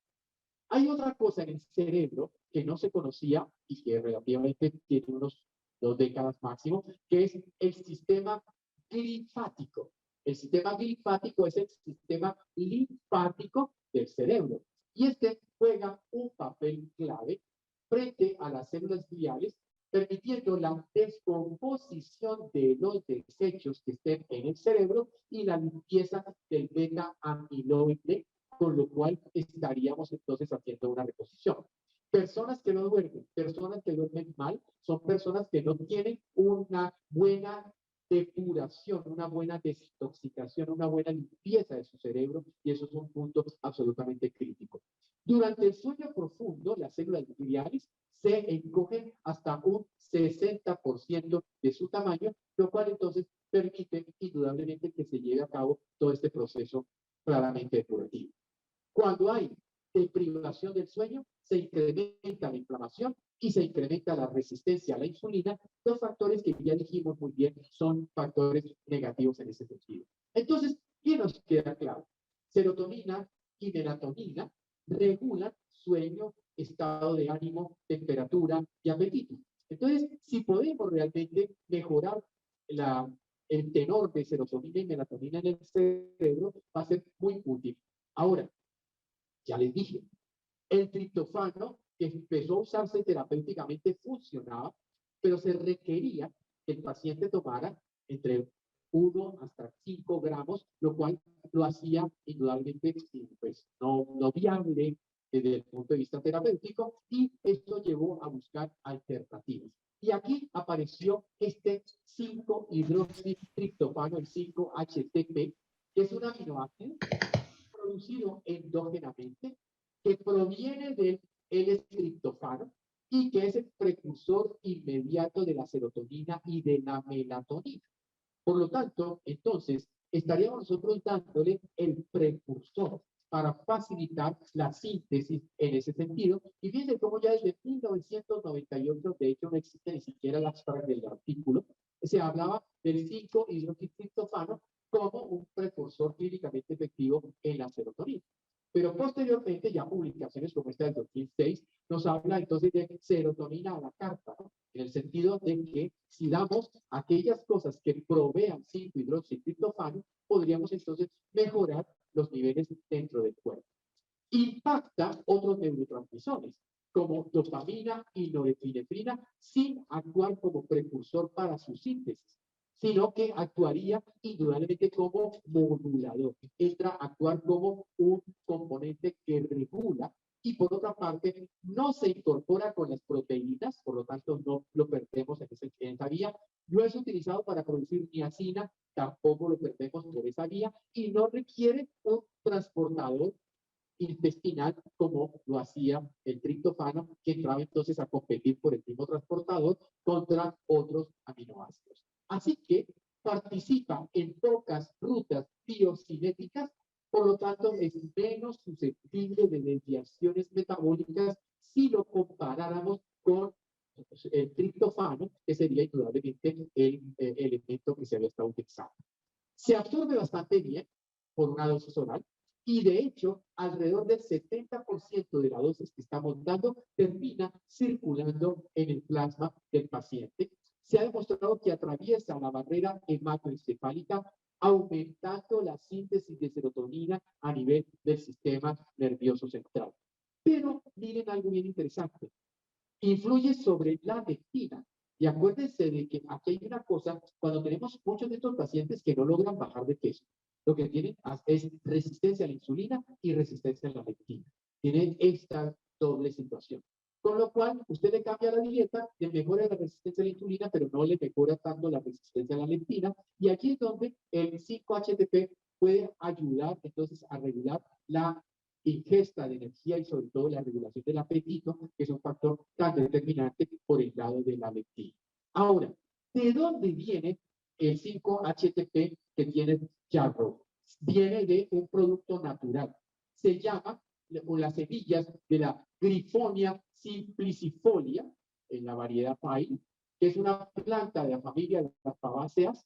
hay otra cosa en el cerebro que no se conocía y que relativamente tiene unos 2 décadas máximo, que es el sistema linfático. El sistema linfático es el sistema linfático del cerebro. Y este juega un papel clave frente a las células gliales, permitiendo la descomposición de los desechos que estén en el cerebro y la limpieza del beta amiloide, con lo cual estaríamos entonces haciendo una reposición. Personas que no duermen, personas que duermen mal, son personas que no tienen una buena depuración, una buena desintoxicación, una buena limpieza de su cerebro, y eso es un punto absolutamente crítico. Durante el sueño profundo, las células gliales se encogen hasta un 60% de su tamaño, lo cual entonces permite indudablemente que se lleve a cabo todo este proceso claramente depurativo. Cuando hay deprivación del sueño, se incrementa la inflamación y se incrementa la resistencia a la insulina, dos factores que ya dijimos muy bien son factores negativos en ese sentido. Entonces, ¿qué nos queda claro? Serotonina y melatonina regulan sueño, estado de ánimo, temperatura y apetito. Entonces, si podemos realmente mejorar el tenor de serotonina y melatonina en el cerebro, va a ser muy útil. Ahora, ya les dije, el triptofano que empezó a usarse terapéuticamente funcionaba, pero se requería que el paciente tomara entre 1 hasta 5 gramos, lo cual lo hacía indudablemente pues, no viable desde el punto de vista terapéutico, y esto llevó a buscar alternativas. Y aquí apareció este 5-hidroxitriptofano, el 5-HTP, que es un aminoácido producido endógenamente, que proviene del L-triptofano y que es el precursor inmediato de la serotonina y de la melatonina. Por lo tanto, entonces, estaríamos nosotros dándole el precursor para facilitar la síntesis en ese sentido. Y fíjense cómo ya desde 1998, de hecho no existe ni siquiera el abstract del artículo, se hablaba del 5-hidroxitriptofano como un precursor clínicamente efectivo en la serotonina. Pero posteriormente, ya publicaciones como esta del 2006 nos habla entonces de serotonina a la carta, ¿no? En el sentido de que si damos aquellas cosas que provean 5-hidroxitriptofano, podríamos entonces mejorar los niveles dentro del cuerpo. Impacta otros neurotransmisores, como dopamina y norepinefrina, sin actuar como precursor para su síntesis, sino que actuaría indudablemente como modulador. Entra a actuar como un componente que regula y por otra parte no se incorpora con las proteínas, por lo tanto no lo perdemos en esa vía. No es utilizado para producir niacina, tampoco lo perdemos por esa vía y no requiere un transportador intestinal como lo hacía el triptofano, que entraba entonces a competir por el mismo transportador contra otros aminoácidos. Así que participa en pocas rutas biocinéticas, por lo tanto es menos susceptible de desviaciones metabólicas si lo comparáramos con el triptofano, que sería indudablemente el elemento que se había estado utilizando. Se absorbe bastante bien por una dosis oral y de hecho alrededor del 70% de la dosis que estamos dando termina circulando en el plasma del paciente. Se ha demostrado que atraviesa la barrera hematoencefálica aumentando la síntesis de serotonina a nivel del sistema nervioso central. Pero miren algo bien interesante. Influye sobre la leptina. Y acuérdense de que aquí hay una cosa, cuando tenemos muchos de estos pacientes que no logran bajar de peso, lo que tienen es resistencia a la insulina y resistencia a la leptina. Tienen esta doble situación. Con lo cual, usted le cambia la dieta, le mejora la resistencia a la insulina, pero no le mejora tanto la resistencia a la leptina. Y aquí es donde el 5-HTP puede ayudar entonces a regular la ingesta de energía y sobre todo la regulación del apetito, que es un factor tan determinante por el lado de la leptina. Ahora, ¿de dónde viene el 5-HTP que tiene Jarrow? Viene de un producto natural. Se llama, con las semillas de la Grifonia simplicifolia, en la variedad Pine, que es una planta de la familia de las fabáceas,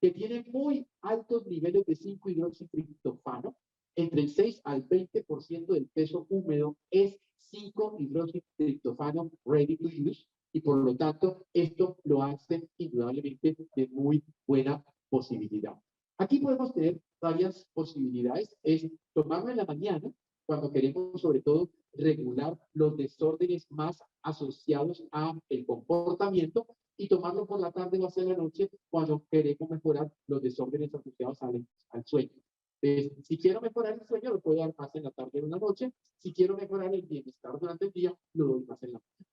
que tiene muy altos niveles de 5-hidroxitriptofano, entre el 6 al 20% del peso húmedo es 5-hidroxitriptofano ready to use y por lo tanto esto lo hace indudablemente de muy buena posibilidad. Aquí podemos tener varias posibilidades, es tomarlo en la mañana cuando queremos sobre todo regular los desórdenes más asociados a el comportamiento y tomarlo por la tarde o hacia la noche cuando queremos mejorar los desórdenes asociados al sueño. Si quiero mejorar el sueño, lo puedo dar más en la tarde o en la noche. Si quiero mejorar el bienestar durante el día, lo doy más en la mañana.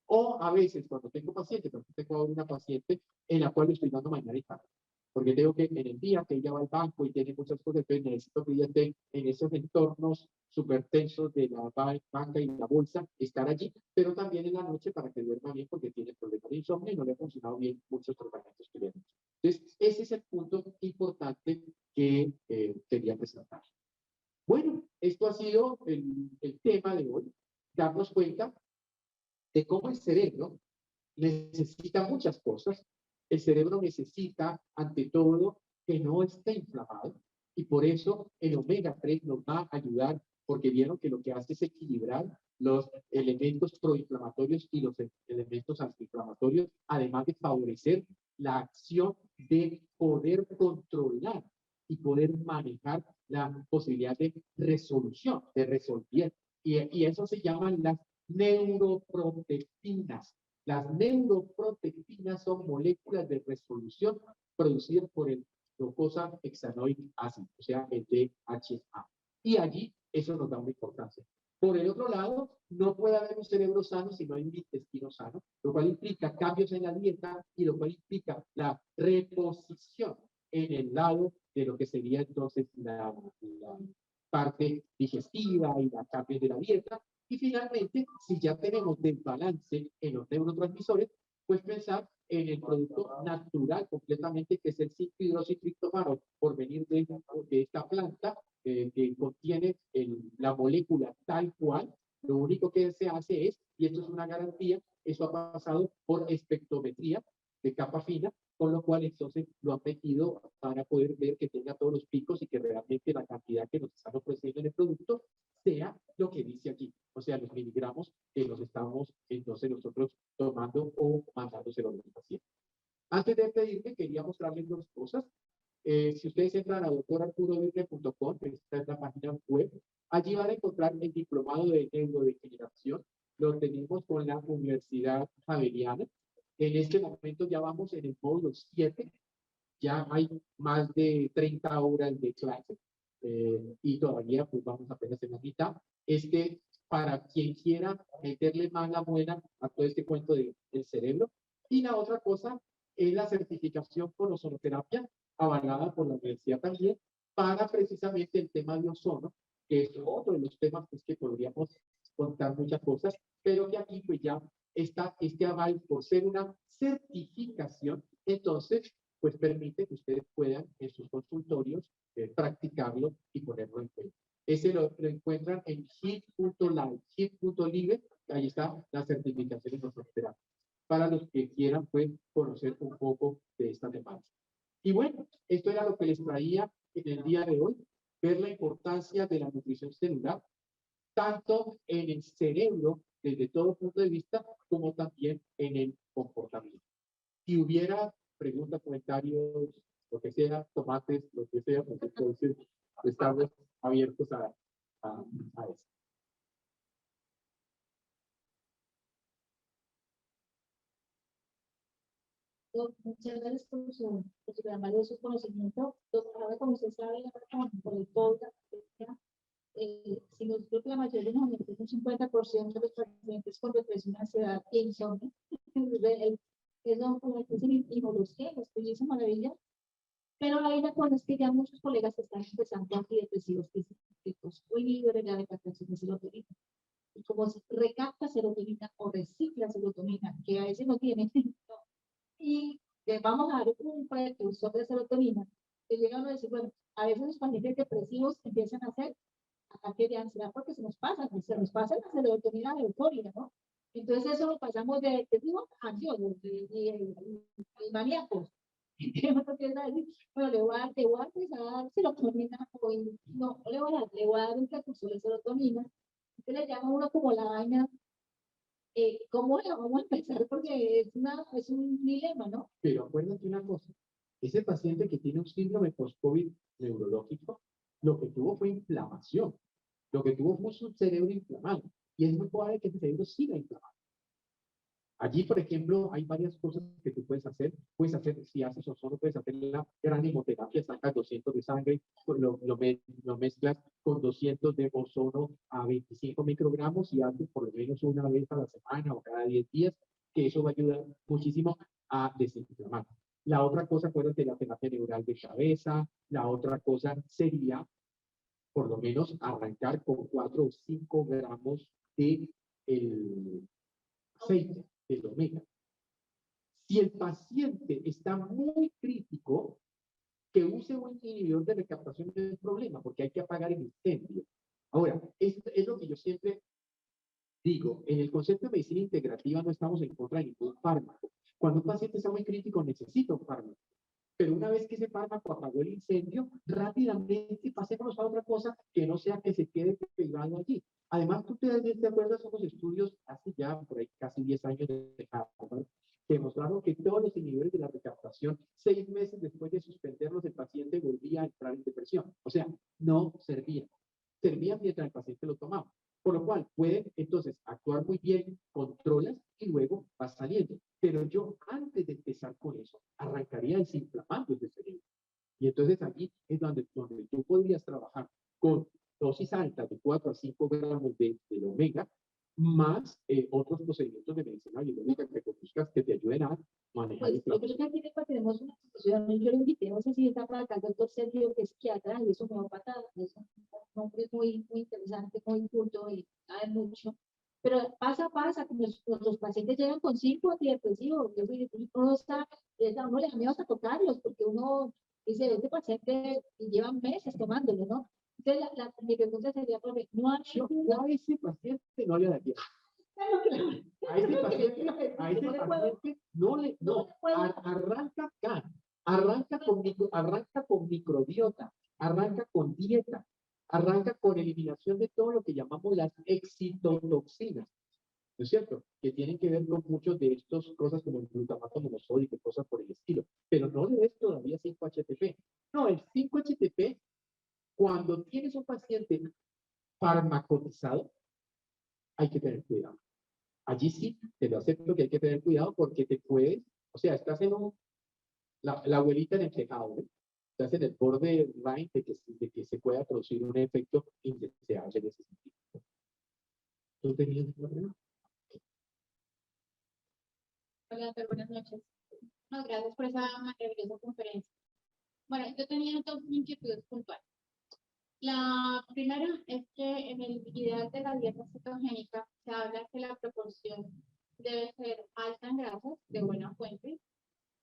O a veces, cuando tengo pacientes, tengo ahora una paciente en la cual le estoy dando mañana y tarde. Porque tengo que en el día que ella va al banco y tiene muchas cosas, entonces necesito que ella esté en esos entornos súper tensos de la banca y la bolsa, estar allí, pero también en la noche para que duerma bien porque tiene problemas de insomnio y no le ha funcionado bien muchos tratamientos que le han hecho. Entonces, ese es el punto importante que quería presentar. Bueno, esto ha sido el tema de hoy, darnos cuenta de cómo el cerebro necesita muchas cosas. El cerebro necesita, ante todo, que no esté inflamado y por eso el omega 3 nos va a ayudar porque vieron que lo que hace es equilibrar los elementos proinflamatorios y los elementos antiinflamatorios, además de favorecer la acción de poder controlar y poder manejar la posibilidad de resolución, de resolver. Y eso se llaman las neuroprotectinas. Las neuroprotectinas son moléculas de resolución producidas por el glucosa hexanoic acid, o sea, el DHA. Y allí eso nos da una importancia. Por el otro lado, no puede haber un cerebro sano si no hay un intestino sano, lo cual implica cambios en la dieta y lo cual implica la reposición en el lado de lo que sería entonces la parte digestiva y la cambios de la dieta. Y finalmente, si ya tenemos desbalance en los neurotransmisores, pues pensar en el producto natural completamente, que es el 5-hidroxitriptofano, por venir de esta planta, que contiene la molécula tal cual. Lo único que se hace es, y esto es una garantía, eso ha pasado por espectrometría de capa fina, con lo cual entonces lo han metido para poder ver que tenga todos los picos y que realmente la cantidad que nos están ofreciendo en el producto sea lo que dice aquí, o sea, los miligramos que nos estamos entonces nosotros tomando o mandándoselo a los pacientes. Antes de despedirme, quería mostrarles dos cosas. Si ustedes entran a doctorarturovirne.com, esta es la página web, allí van a encontrar el diplomado de neurodegeneración. Lo tenemos con la Universidad Javeriana. En este momento ya vamos en el módulo 7, ya hay más de 30 horas de clase y todavía pues vamos apenas en la mitad. Este para quien quiera meterle mala buena a todo este cuento del cerebro. Y la otra cosa es la certificación por ozonoterapia, avalada por la universidad también, para precisamente el tema de ozono, que es otro de los temas pues, que podríamos contar muchas cosas, pero que aquí pues ya está este aval por ser una certificación, entonces pues permite que ustedes puedan en sus consultorios practicarlo y ponerlo en cuenta. Ese lo encuentran en hit.live, hit.live, ahí está la certificación en ozonoterapia, para los que quieran pues, conocer un poco de esta temática. Y bueno, esto era lo que les traía en el día de hoy, ver la importancia de la nutrición celular, tanto en el cerebro, desde todo punto de vista, como también en el comportamiento. Si hubiera preguntas, comentarios, lo que sea, tomates, lo que sea, pues entonces estamos abiertos a eso. Muchas gracias por su gran valioso conocimiento. Doctora, como usted sabe, por el podcast, si nosotros la mayoría de nosotros, un 50% de los pacientes con depresión, ansiedad e insomnio, eso como dicen inmunología, los que dicen maravilla, pero la vida cosa es que ya muchos colegas están empezando antidepresivos físicos o inhibidores de la recaptación de serotonina. Y como recapta serotonina o recicla serotonina, que a veces no tiene, y les vamos a dar un precursor de serotonina, que llegan a decir, bueno, a veces los pacientes depresivos empiezan a hacer ataques de ansiedad porque se nos pasa la serotonina de euforia, ¿no? Entonces eso lo pasamos de depresivo a ansioso, y maníacos. Bueno, le voy a dar serotonina, no, le voy a dar un precursor de serotonina, que le llama uno como la vaina. ¿Cómo la vamos a empezar? Porque es un dilema, ¿no? Pero acuérdate una cosa, ese paciente que tiene un síndrome post-COVID neurológico, lo que tuvo fue inflamación, lo que tuvo fue su cerebro inflamado, y es muy probable que el cerebro siga inflamado. Allí, por ejemplo, hay varias cosas que tú puedes hacer. Puedes hacer, si haces ozono, puedes hacer la gran hemoterapia, sacas 200 de sangre, lo mezclas con 200 de ozono a 25 microgramos y haces por lo menos una vez a la semana o cada 10 días, que eso va a ayudar muchísimo a desinflamar. La otra cosa, acuérdate, la terapia neural de cabeza. La otra cosa sería, por lo menos, arrancar con 4 o 5 gramos de el aceite del omega. Si el paciente está muy crítico, que use un inhibidor de recaptación del problema, porque hay que apagar el incendio. Ahora, esto es lo que yo siempre digo, en el concepto de medicina integrativa no estamos en contra de ningún fármaco. Cuando un paciente está muy crítico, necesita un fármaco. Pero una vez que ese fármaco apagó el incendio, rápidamente pasemos a otra cosa que no sea que se quede pegado allí. Además, tú te acuerdas de unos estudios hace ya por ahí casi 10 años de Harvard, que demostraron que todos los inhibidores de la recaptación, 6 meses después de suspenderlos, el paciente volvía a entrar en depresión. O sea, no servían. Servían mientras el paciente lo tomaba. Por lo cual, pueden entonces actuar muy bien, controlas y luego vas saliendo. Pero yo, antes de empezar con eso, arrancaría desinflamando ese cerebro. Y entonces aquí es donde tú podrías trabajar con dosis altas de 4 a 5 gramos de omega, más otros procedimientos de medicina biológica que conozcas que te ayuden a manejar pues, yo creo que aquí tenemos una situación, yo lo invité, no sé si está para acá el doctor Sergio, que es psiquiatra y es homeópata, es un hombre muy interesante, muy culto y sabe mucho. Pero pasa, como los pacientes llegan con 5 antidepresivos, uno está, uno le da miedo a tocarlos, porque uno dice, este paciente lleva meses tomándolo, ¿no? Entonces, mi pregunta sería, profe, ¿no hay a ese paciente no le da tiempo. A ese paciente no, arranca acá, arranca con microbiota, arranca con dieta, arranca con eliminación de todo lo que llamamos las excitotoxinas, ¿no es cierto? Que tienen que ver con muchos de estas cosas como el glutamato monosódico, cosas por el estilo, pero no le des todavía 5-HTP. No, el 5-HTP, cuando tienes un paciente farmacotizado, hay que tener cuidado. Allí sí, te lo acepto que hay que tener cuidado porque te puedes, o sea, estás en la abuelita en el tejado, ¿no? Estás en el borde del line de que se pueda producir un efecto indeseable en ese sentido. ¿Tú tenías una pregunta? Hola, doctor, buenas noches. No, gracias por esa maravillosa conferencia. Bueno, yo tenía dos inquietudes puntuales. La primera es que en el ideal de la dieta cetogénica se habla que la proporción debe ser alta en grasas de buena fuente,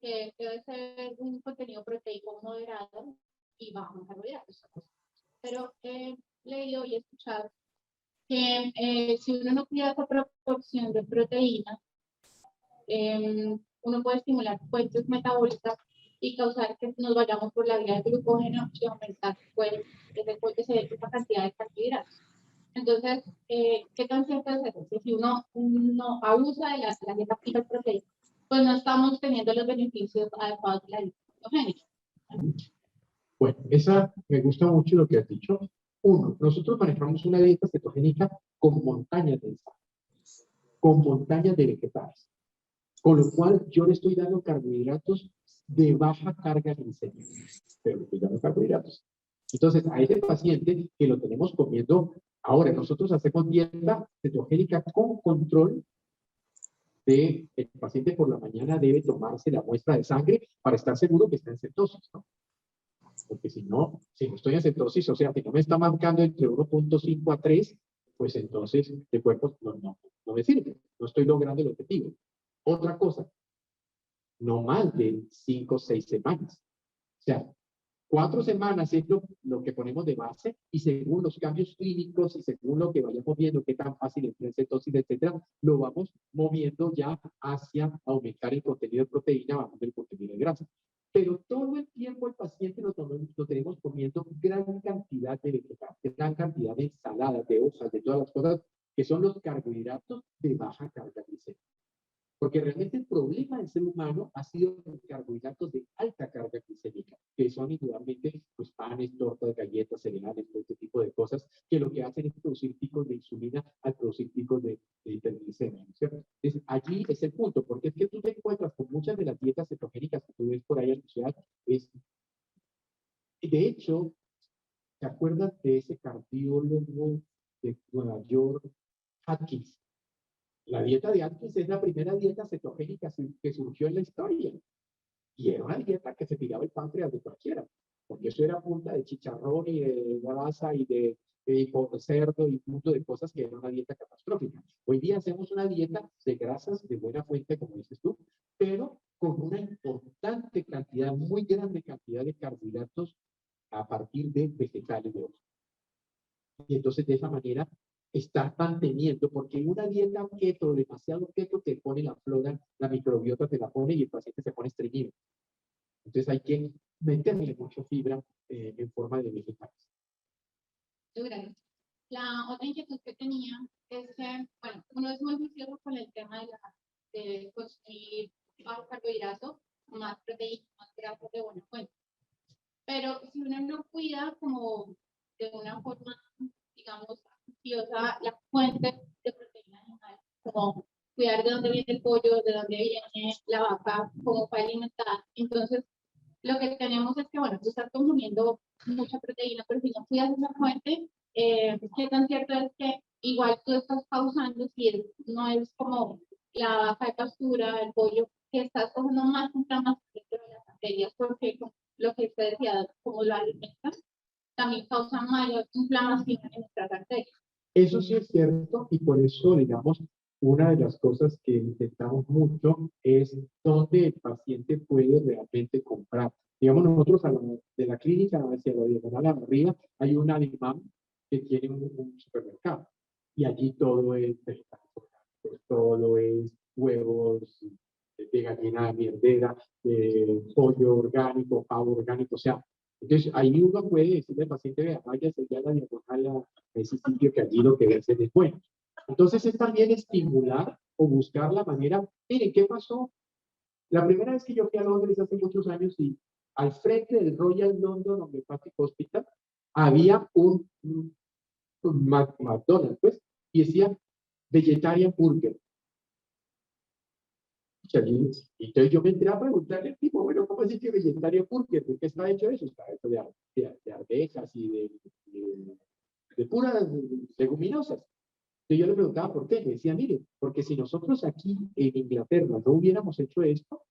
que debe ser un contenido proteico moderado y bajo en carbohidratos. Pero he leído y escuchado que si uno no cuida esa proporción de proteína, uno puede estimular fuentes metabólicas y causar que nos vayamos por la vía del glucógeno y aumentar pues, esa cantidad de carbohidratos. Entonces, ¿qué tan cierto es eso? Que si uno abusa de la dieta hiperproteica, pues no estamos teniendo los beneficios adecuados de la dieta cetogénica. Bueno, esa me gusta mucho lo que has dicho. Uno, nosotros manejamos una dieta cetogénica con montañas de sal, con montañas de vegetales, con lo cual yo le estoy dando carbohidratos de baja carga glicémica, pero le estoy dando carbohidratos. Entonces, a ese paciente que lo tenemos comiendo, ahora nosotros hacemos dieta cetogénica con control de el paciente por la mañana debe tomarse la muestra de sangre para estar seguro que está en cetosis, ¿no? Porque si no estoy en cetosis, o sea, que no me está marcando entre 1.5 a 3, pues entonces el cuerpo no me sirve, no estoy logrando el objetivo. Otra cosa, no más de 5 o 6 semanas. O sea, 4 semanas es lo que ponemos de base y según los cambios clínicos y según lo que vayamos viendo, qué tan fácil es la cetosis, etcétera, lo vamos moviendo ya hacia aumentar el contenido de proteína, bajando el contenido de grasa. Pero todo el tiempo el paciente lo tenemos comiendo gran cantidad de vegetales, gran cantidad de ensaladas, de hojas, de todas las cosas que son los carbohidratos de baja carga glicémica. Porque realmente el problema del ser humano ha sido los carbohidratos de alta carga glicémica, que son indudablemente pues, panes, tortas, galletas, cereales, todo este tipo de cosas, que lo que hacen es producir picos de insulina al producir picos de hiperglicemia, ¿cierto? Entonces, allí es el punto, porque es que tú te encuentras con muchas de las dietas cetogénicas que tú ves por ahí en la ciudad. De hecho, ¿te acuerdas de ese cardiólogo de Nueva York, Atkins? La dieta de Atkins es la primera dieta cetogénica que surgió en la historia. Y era una dieta que se tiraba el páncreas de cualquiera, porque eso era punta de chicharrón y de grasa y de cerdo y punto de cosas que era una dieta catastrófica. Hoy día hacemos una dieta de grasas de buena fuente, como dices tú, pero con una importante cantidad, muy grande cantidad de carbohidratos a partir de vegetales de hoja. Y entonces de esa manera está manteniendo, porque una dieta keto, demasiado keto, te pone la flora, la microbiota te la pone y el paciente se pone estreñido. Entonces hay que meterle mucho fibra en forma de vegetales. Gracias. La otra inquietud que tenía es que, bueno, uno es muy juicioso con el tema de consumir bajo carbohidratos, más proteínas, más grasas de buena fuente. Pero si uno no cuida como de una forma, digamos, juiciosa la fuente de proteína animal, como cuidar de dónde viene el pollo, de dónde viene la vaca, cómo fue alimentada, entonces lo que tenemos es que, bueno, tú estás consumiendo mucha proteína, pero si no cuidas esa fuente, ¿qué tan cierto es que igual tú estás causando, si no es como la vaca de pastura, el pollo, que estás cogiendo más inflamación dentro de las bacterias, porque lo que usted decía, como lo alimentan, también causa mayor inflamación en nuestras arterias. Eso sí es cierto y por eso, digamos, una de las cosas que intentamos mucho es dónde el paciente puede realmente comprar. Digamos, nosotros de la clínica hacia la diagonal arriba hay un Adimam que tiene un supermercado y allí todo es vegetal, todo es huevos de gallina mierdera, de pollo orgánico, pavo orgánico, o sea, entonces ahí uno puede decirle al paciente, vea, váyase ya a la diagonal a ese sitio que allí lo que venden es bueno. Entonces es también estimular o buscar la manera, miren, ¿qué pasó? La primera vez que yo fui a Londres hace muchos años y al frente del Royal London Homeopathic Hospital había un McDonald's, pues, y decía Vegetarian Burger. Y entonces yo me entré a preguntarle al tipo, bueno, ¿cómo es que Vegetarian Burger? ¿De qué está hecho eso? Está hecho de arvejas y de puras leguminosas. Entonces yo le preguntaba por qué. Me decía, mire, porque si nosotros aquí en Inglaterra no hubiéramos hecho esto,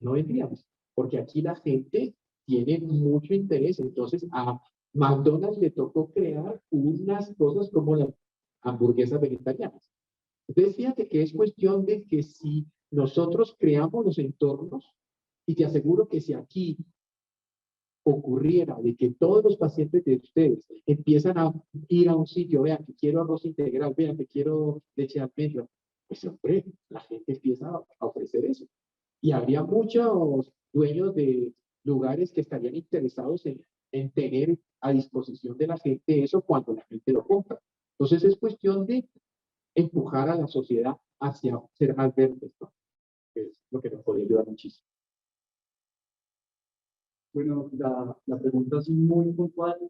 no vendríamos. Porque aquí la gente tiene mucho interés. Entonces a McDonald's le tocó crear unas cosas como las hamburguesas vegetarianas. Entonces fíjate que es cuestión de que si nosotros creamos los entornos, y te aseguro que si aquí ocurriera de que todos los pacientes de ustedes empiezan a ir a un sitio, vean que quiero arroz integral, vean que quiero leche de almendra, pues hombre, la gente empieza a ofrecer eso. Y habría muchos dueños de lugares que estarían interesados en tener a disposición de la gente eso cuando la gente lo compra. Entonces es cuestión de empujar a la sociedad hacia ser más verdes, ¿no? Es lo que nos podría ayudar muchísimo. Bueno, la pregunta es muy puntual.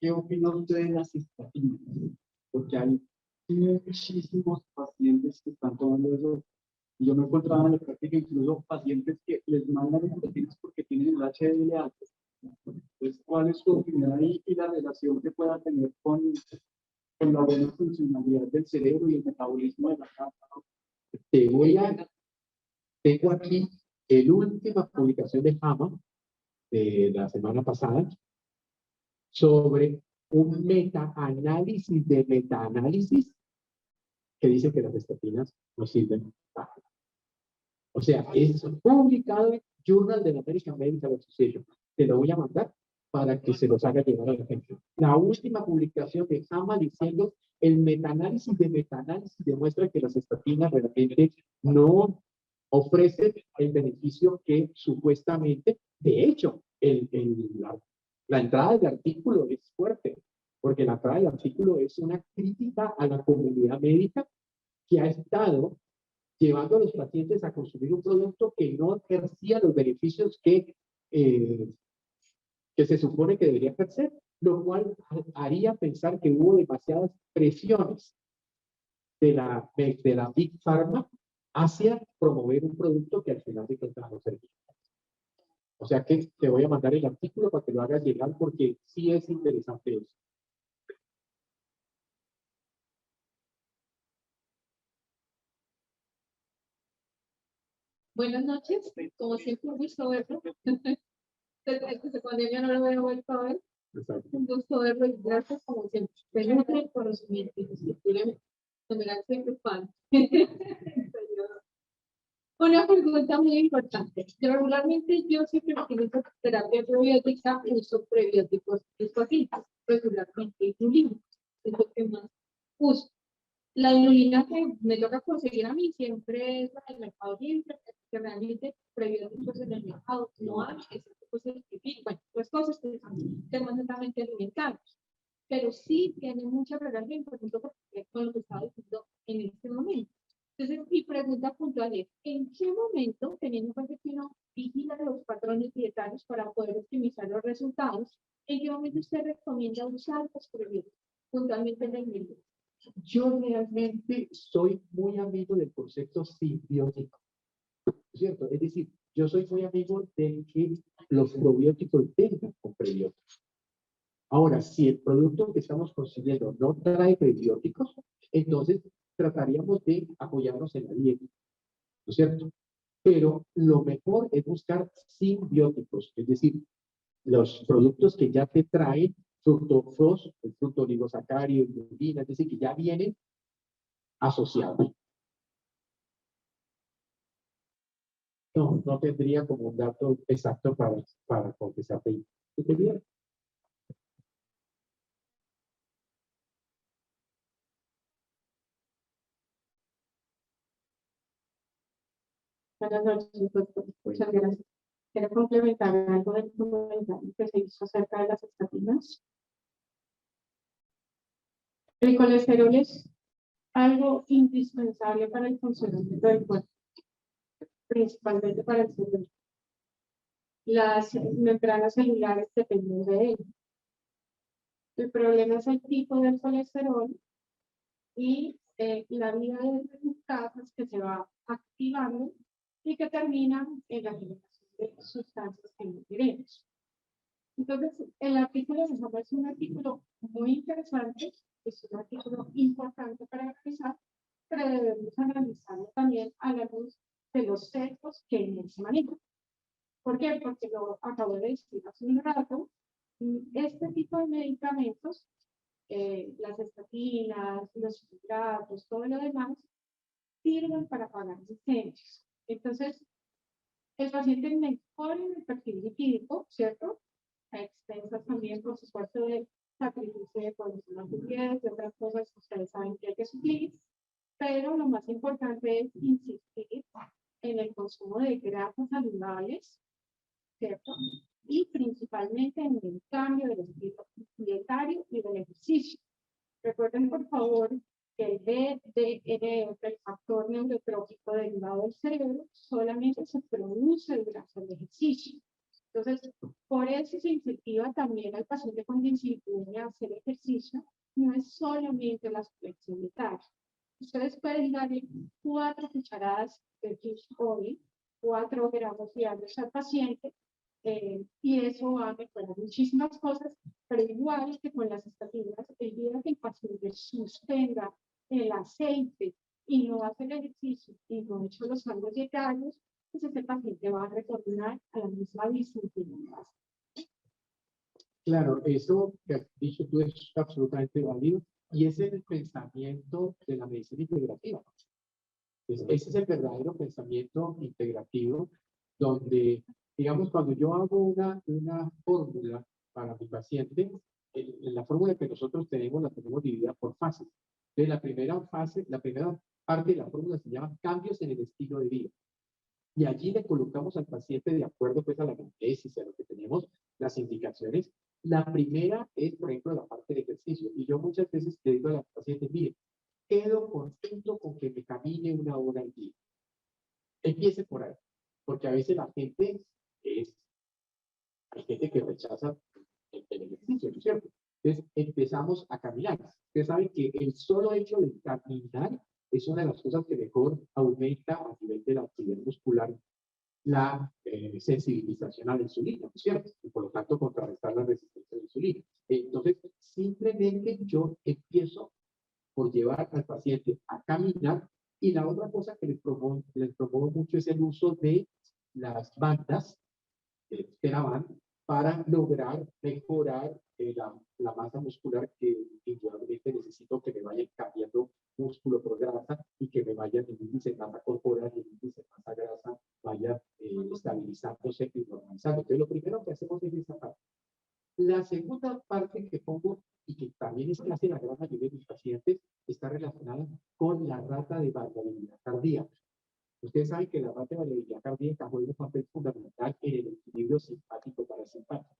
¿Qué opina usted de las estatinas? Porque hay muchísimos pacientes que están tomando eso. Y yo me he encontrado en la práctica incluso pacientes que les mandan estatinas porque tienen el HDL alto. Entonces, ¿cuál es su opinión ahí y la relación que pueda tener con la buena funcionalidad del cerebro y el metabolismo de la carne? Tengo aquí la última publicación de JAMA de la semana pasada sobre un metaanálisis de metaanálisis que dice que las estatinas no sirven para nada. O sea, es publicado en Journal de la American Medical Association. Te lo voy a mandar para que se los haga llegar a la gente. La última publicación de JAMA diciendo el metaanálisis de metaanálisis demuestra que las estatinas realmente no ofrecen el beneficio que supuestamente, de hecho, la entrada del artículo es fuerte, porque la entrada del artículo es una crítica a la comunidad médica que ha estado llevando a los pacientes a consumir un producto que no ejercía los beneficios que se supone que debería ejercer, lo cual haría pensar que hubo demasiadas presiones de la Big Pharma hacia promover un producto que al final de cuentas no servía. O sea que te voy a mandar el artículo para que lo hagas llegar porque sí es interesante eso. Buenas noches, como siempre un gusto verlo. Desde pandemia no lo había vuelto a ver. Exacto. Un gusto verlo y gracias como siempre. Pregunta el conocimiento y escritura. Siempre fan. Una pregunta muy importante. Regularmente yo siempre utilizo terapia probiótica, uso prebióticos fosfatitos, regularmente inulina. Es lo que más uso. La inulina que me toca conseguir a mí siempre es la del mercado libre, que realmente prebióticos en el mercado no hay, excepto pues el pipí, bueno, pues cosas que son temas netamente alimentarios. Pero sí tiene mucha relación, por ejemplo, con lo que estaba diciendo en este momento. Entonces, mi pregunta puntual es, ¿en qué momento, teniendo en cuenta que uno vigila los patrones dietarios para poder optimizar los resultados, en qué momento usted recomienda usar los prebióticos, puntualmente en el medio? Yo realmente soy muy amigo del concepto simbiótico, ¿cierto? Es decir, yo soy muy amigo de que los probióticos vengan con prebióticos. Ahora, si el producto que estamos consiguiendo no trae prebióticos, entonces trataríamos de apoyarnos en la dieta, ¿no es cierto? Pero lo mejor es buscar simbióticos, es decir, los productos que ya te traen fructofos, el fruto oligosacárido, inulina, es decir, que ya vienen asociados. No, no tendría como un dato exacto para contestarte. ¿Tú tendrías? Buenas noches, doctor. Muchas gracias. Quiero complementar algo del comentario que se hizo acerca de las estatinas. El colesterol es algo indispensable para el funcionamiento del cuerpo, principalmente para el cerebro. Las membranas celulares dependen de él. El problema es el tipo del colesterol y la vía de reductasas que se va activando y que termina en la generación de sustancias que no queremos. Entonces, el artículo de Samba es un artículo muy interesante, es un artículo importante para empezar, pero debemos analizarlo también a la luz de los sesgos que en él se manejan. ¿Por qué? Porque lo acabo de decir hace un rato, este tipo de medicamentos, las estatinas, los citratos, todo lo demás, sirven para apagar incendios. Entonces, el paciente mejora en el perfil lipídico, ¿cierto? A expensas también, por supuesto, de sacrificio de colesterol y otras cosas que ustedes saben que hay que suplir, pero lo más importante es insistir en el consumo de grasas saludables, ¿cierto? Y principalmente en el cambio del estilo dietario y del ejercicio. Recuerden, por favor, que el BDNF, el factor neurotrófico derivado del cerebro, solamente se produce durante el ejercicio. Entonces, por eso se incentiva también al paciente con disciplina a hacer ejercicio, no es solamente la flexión vital. Ustedes pueden darle 4 cucharadas de fish oil, 4 gramos diarios al paciente, y eso va a mejorar muchísimas cosas, pero igual que con las estatinas, el día que el paciente suspenda el aceite y no hace el ejercicio y no ha hecho los cambios dietarios, pues este paciente va a retornar a la misma disciplina. Claro, eso que has dicho tú es absolutamente válido y ese es el pensamiento de la medicina integrativa. Entonces, ese es el verdadero pensamiento integrativo donde, digamos, cuando yo hago una fórmula para mi paciente, la fórmula que nosotros tenemos la tenemos dividida por fases. Entonces, la primera fase, la primera parte de la fórmula se llama cambios en el estilo de vida. Y allí le colocamos al paciente de acuerdo pues a la anamnesis, a lo que tenemos, las indicaciones. La primera es, por ejemplo, la parte de ejercicio. Y yo muchas veces le digo a los pacientes, mire, quedo contento con que me camine 1 hora al día. Empiece por ahí. Porque a veces la gente hay gente que rechaza el ejercicio, ¿no es cierto? Entonces empezamos a caminar. Ustedes saben que el solo hecho de caminar es una de las cosas que mejor aumenta a nivel de la actividad muscular la sensibilización a la insulina, ¿no es cierto? Y por lo tanto contrarrestar la resistencia a la insulina. Entonces, simplemente yo empiezo por llevar al paciente a caminar y la otra cosa que les promuevo mucho es el uso de las bandas esperaban para lograr mejorar la masa muscular que indudablemente necesito que me vayan cambiando músculo por grasa y que me vayan el índice de masa corporal y el índice de masa grasa vaya estabilizándose y normalizando. Entonces, lo primero que hacemos es esa parte. La segunda parte que pongo y que también es que hace la gran mayoría de mis pacientes está relacionada con la rata de variabilidad cardíaca. Ustedes saben que la rata de variabilidad cardíaca juega un papel fundamental en el equilibrio simpático-parasimpático.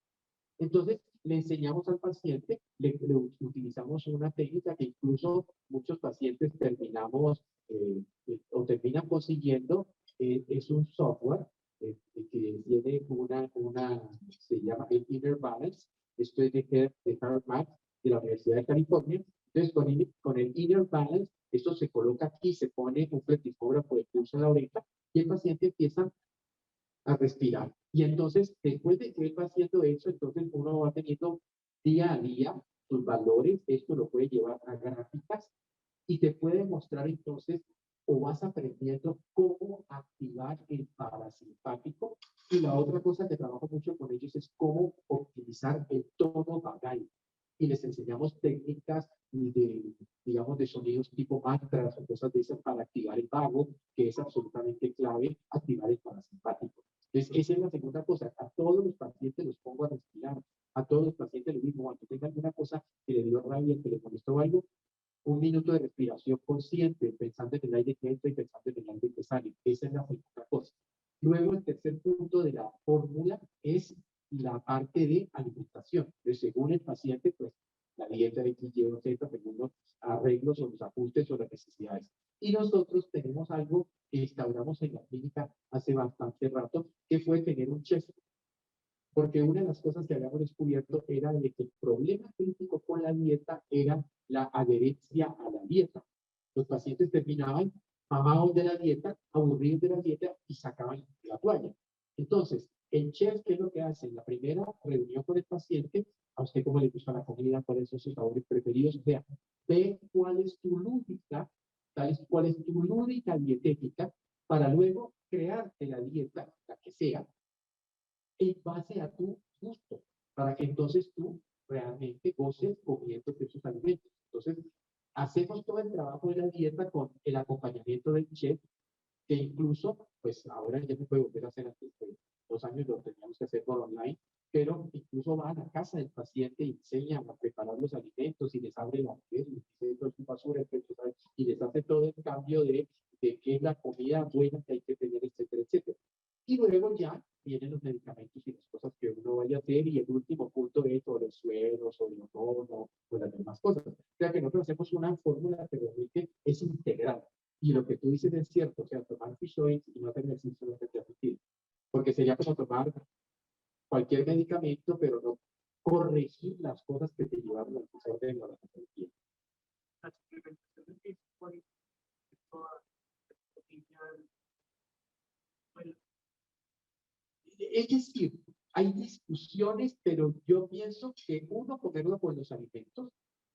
Entonces, le enseñamos al paciente, le utilizamos una técnica que incluso muchos pacientes terminamos o terminan consiguiendo, es un software que tiene se llama el Inner Balance, esto es de HeartMath de la Universidad de California. Entonces, con el Inner Balance, esto se coloca aquí, se pone un fletifógrafo de pulso en la oreja y el paciente empieza a respirar. Y entonces, después de que él va haciendo eso, entonces uno va teniendo día a día sus valores, esto lo puede llevar a gráficas y te puede mostrar entonces o vas aprendiendo cómo activar el parasimpático. Y la otra cosa que trabajo mucho con ellos es cómo optimizar el tono vagal. Y les enseñamos técnicas digamos, de sonidos tipo mantras o cosas de esas para activar el vago, que es absolutamente clave, activar el parasimpático. Entonces, esa es la segunda cosa. A todos los pacientes los pongo a respirar. A todos los pacientes les digo, cuando tengan alguna cosa que le dio rabia, que le molestó algo, 1 minuto de respiración consciente, pensando en el aire que entra y pensando en el aire que sale. Esa es la segunda cosa. Luego, el tercer punto de la fórmula es la parte de alimentación. Entonces, según el paciente, pues la dieta de X, Y o Z, según los arreglos o los ajustes o las necesidades. Y nosotros tenemos algo que instauramos en la clínica hace bastante rato, que fue tener un chef. Porque una de las cosas que habíamos descubierto era de que el problema crítico con la dieta era la adherencia a la dieta. Los pacientes terminaban mamados de la dieta, aburridos de la dieta y sacaban la toalla. Entonces, El chef, ¿qué es lo que hace? En la primera reunión con el paciente, a usted cómo le gusta la comida, cuáles son sus sabores preferidos, vea, ve cuál es tu lúdica, cuál es tu lúdica dietética, para luego crearte la dieta, la que sea, en base a tu gusto, para que entonces tú realmente goces comiendo esos alimentos. Entonces, hacemos todo el trabajo de la dieta con el acompañamiento del chef, que incluso, pues ahora ya no puede volver a hacer antes de 2 años, lo teníamos que hacer por online, pero incluso va a la casa del paciente y enseña a preparar los alimentos y les abre la piel, y dice esto es basura, y les hace todo el cambio de qué es la comida buena que hay que tener, etcétera, etcétera. Y luego ya vienen los medicamentos y las cosas que uno vaya a hacer, y el último punto es sobre el suero, sobre el hormono, o las demás cosas. O sea que nosotros hacemos una fórmula que realmente es integral. Y lo que tú dices es cierto, o sea, tomar fish oil y no tener síntomas de sentido. Porque sería como tomar cualquier medicamento, pero no corregir las cosas que te llevaron al desorden o a la patología. Es decir, hay discusiones, pero yo pienso que uno comerlo con los alimentos,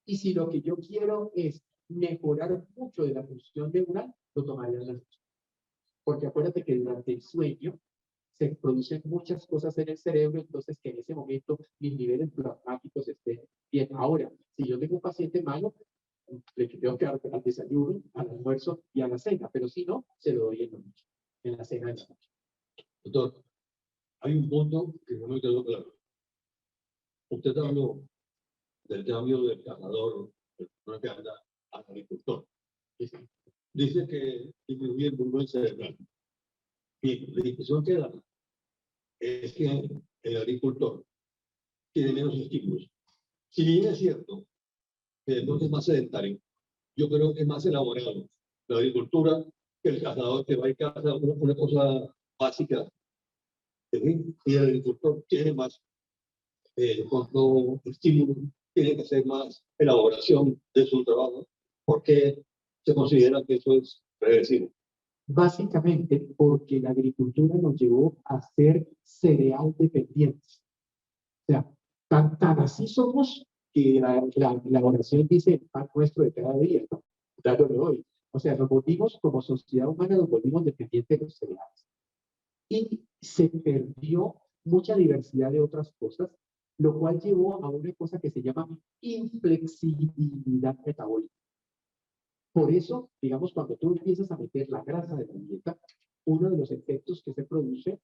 y si lo que yo quiero es mejorar mucho de la función neural, lo tomaría en la noche. Porque acuérdate que durante el sueño se producen muchas cosas en el cerebro, entonces que en ese momento mis niveles plasmáticos estén bien. Ahora, si yo tengo un paciente malo, le tengo que dar al desayuno, al almuerzo y a la cena, pero si no, se lo doy en la noche, en la cena de la noche. Doctor, hay un punto que no me quedó claro. Usted habló del cambio del cazador, del que anda al agricultor. Dice que disminuye el volumen cerebral. Y la discusión que da es que el agricultor tiene menos estímulos. Si bien es cierto que el deporte es más sedentario, yo creo que es más elaborado la agricultura que el cazador que va y caza una cosa básica. Y el agricultor tiene más estímulo, tiene que hacer más elaboración de su trabajo, porque se considera que eso es regresivo. Básicamente porque la agricultura nos llevó a ser cereal dependientes. O sea, tan así somos que la oración dice el pan nuestro de cada día, ¿no? Dándole hoy. O sea, nos volvimos como sociedad humana, nos volvimos dependientes de los cereales. Y se perdió mucha diversidad de otras cosas, lo cual llevó a una cosa que se llama inflexibilidad metabólica. Por eso, digamos, cuando tú empiezas a meter la grasa de la dieta, uno de los efectos que se produce,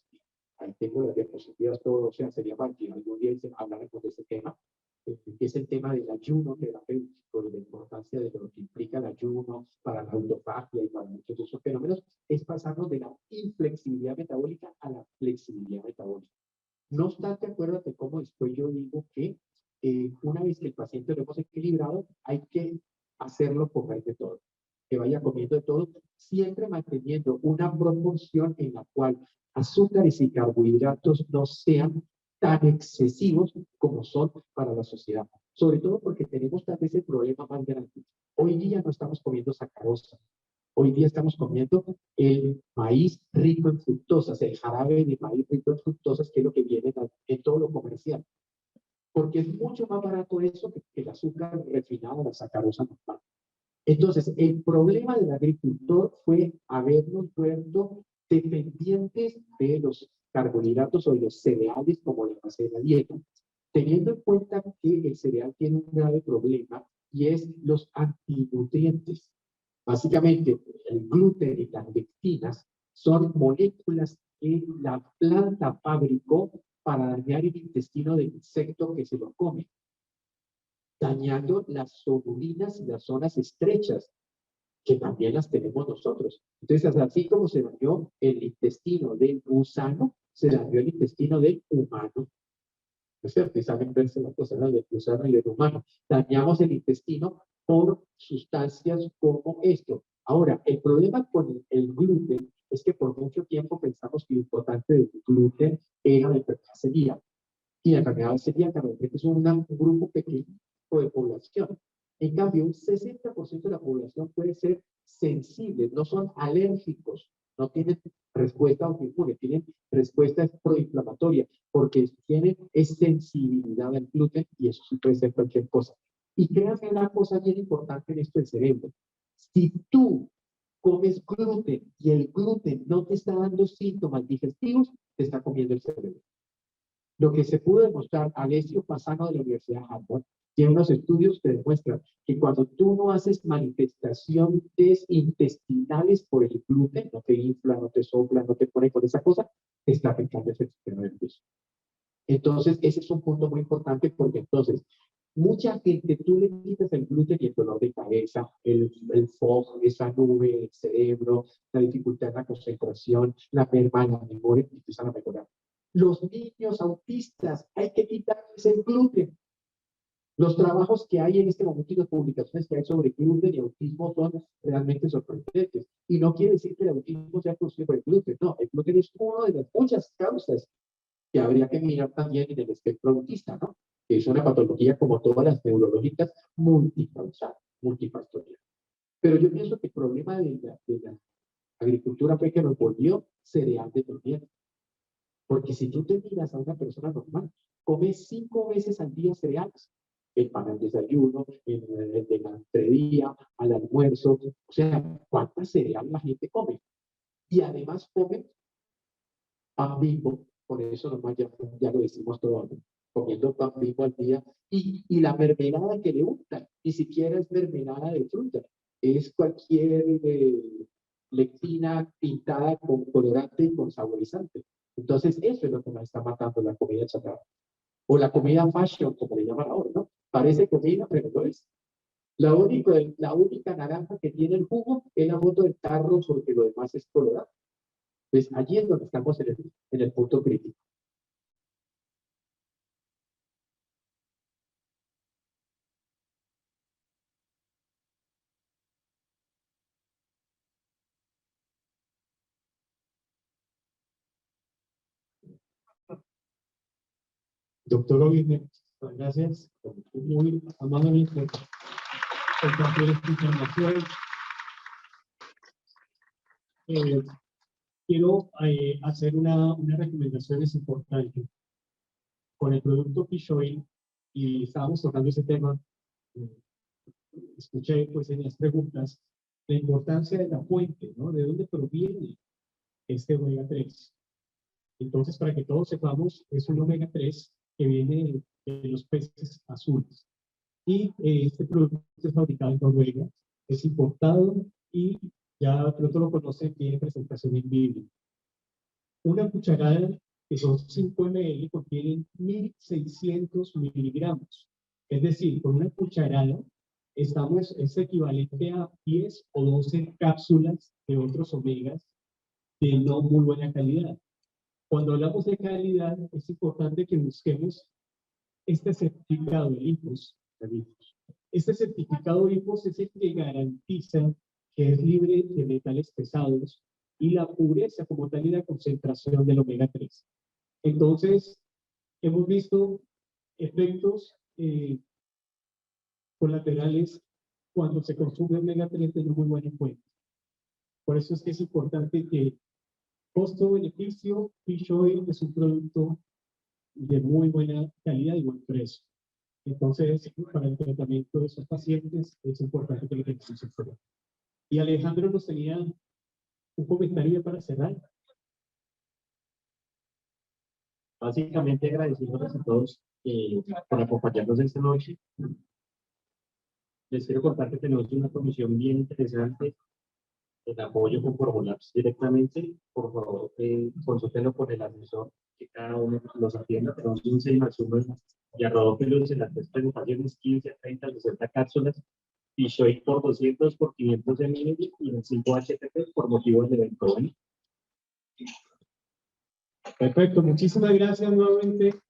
ahí tengo las diapositivas, todo, o sea, sería para que algún día habláramos de ese tema, que es el tema del ayuno terapéutico, de la importancia de lo que implica el ayuno para la autofagia y para muchos de esos fenómenos, es pasarnos de la inflexibilidad metabólica a la flexibilidad metabólica. No obstante, acuérdate cómo después yo digo que una vez que el paciente lo hemos equilibrado, hay que hacerlo comer de todo, que vaya comiendo de todo, siempre manteniendo una proporción en la cual azúcares y carbohidratos no sean tan excesivos como son para la sociedad. Sobre todo porque tenemos tal vez el problema más grande. Hoy día no estamos comiendo sacarosa. Hoy día estamos comiendo el maíz rico en fructosas, el jarabe de maíz rico en fructosas, que es lo que viene en todo lo comercial. Porque es mucho más barato eso que el azúcar refinada, la sacarosa normal. Entonces, el problema del agricultor fue habernos vuelto dependientes de los carbohidratos o de los cereales como la base de la dieta, teniendo en cuenta que el cereal tiene un grave problema y es los antinutrientes. Básicamente, el gluten y las lectinas son moléculas que la planta fabricó para dañar el intestino del insecto que se lo come, dañando las sodulinas y las zonas estrechas, que también las tenemos nosotros. Entonces, así como se dañó el intestino del gusano, se dañó el intestino del humano. ¿No es cierto? Y saben verse las cosas del gusano y del humano. Dañamos el intestino por sustancias como esto. Ahora, el problema con el gluten es que por mucho tiempo pensamos que lo importante del gluten era la enfermedad celíaca. Y la enfermedad celíaca realmente es un grupo pequeño de población. En cambio, un 60% de la población puede ser sensible, no son alérgicos no tienen respuesta autoinmune, tienen respuesta proinflamatoria, porque tienen sensibilidad al gluten y eso sí puede ser cualquier cosa. Y créanme una cosa bien importante en esto del cerebro. Si tú comes gluten y el gluten no te está dando síntomas digestivos, te está comiendo el cerebro. Lo que se pudo demostrar, Alessio Fasano de la Universidad de Harvard, tiene unos estudios que demuestran que cuando tú no haces manifestaciones intestinales por el gluten, no te infla, no te sopla, no te pone con esa cosa, te está afectando ese sistema nervioso. Entonces, ese es un punto muy importante porque entonces, mucha gente, tú le quitas el gluten y el dolor de cabeza, el fog, esa nube, el cerebro, la dificultad en la concentración, la merma en la memoria, empiezan a mejorar. Los niños autistas, hay que quitarles el gluten. Los trabajos que hay en este momento y las publicaciones que hay sobre gluten y autismo son realmente sorprendentes. Y no quiere decir que el autismo sea producido por el gluten, no, el gluten es una de las muchas causas que habría que mirar también en el espectro autista, ¿no? Que es una patología como todas las neurológicas multicausal, multifactorial. Pero yo pienso que el problema de la agricultura fue que nos volvió cereal dependiente. Porque si tú te miras a una persona normal, come 5 veces al día cereales. El pan al desayuno, el de la entredía, al almuerzo. O sea, ¿cuánta cereal la gente come? Y además come pan Bimbo, por eso nomás ya lo decimos todo, ¿no? Comiendo pan Bimbo al día. Y la mermelada que le untan, ni siquiera es mermelada de fruta. Es cualquier lectina pintada con colorante y con saborizante. Entonces, eso es lo que nos está matando la comida chatarra. O la comida fashion, como le llaman ahora, ¿no? Parece comida, pero no es. La única naranja que tiene el jugo es la foto del tarro, porque lo demás es colorado. Entonces, allí es donde estamos en el punto crítico. Doctor Oviedo, gracias. Muy amablemente por compartir esta información. Quiero hacer unas recomendaciones importantes. Con el producto Fish Oil, y estábamos tocando ese tema, escuché pues en las preguntas la importancia de la fuente, ¿no? ¿De dónde proviene este omega 3? Entonces, para que todos sepamos, es un omega 3 que viene de los peces azules. Y este producto es fabricado en Noruega, es importado y ya pronto lo conocen, tiene presentación en vivo. Una cucharada, que son 5 ml, contienen 1600 miligramos. Es decir, con una cucharada es equivalente a 10 o 12 cápsulas de otros omegas de no muy buena calidad. Cuando hablamos de calidad, es importante que busquemos este certificado de IPOS. Este certificado de IPOS es el que garantiza que es libre de metales pesados y la pureza como tal y la concentración del omega 3. Entonces, hemos visto efectos colaterales cuando se consume omega 3 de muy buena fuente. Por eso es que es importante que costo-beneficio, Fish Oil es un producto de muy buena calidad y buen precio. Entonces, para el tratamiento de esos pacientes es importante que lo tengamos en cuenta. Y Alejandro nos tenía un comentario para cerrar. Básicamente agradeciéndoles a todos por acompañarnos esta noche. Les quiero contar que tenemos una comisión bien interesante en apoyo con Formulaps directamente. Por favor, consúltenlo con el asesor que cada uno los atienda. Tenemos un 6+1 y a Rodolfo en las 3 presentaciones, 15, 30, 60 cápsulas. Y soy por 200, por 500 ml y en 5 HTP por motivos de evento. Perfecto, muchísimas gracias nuevamente.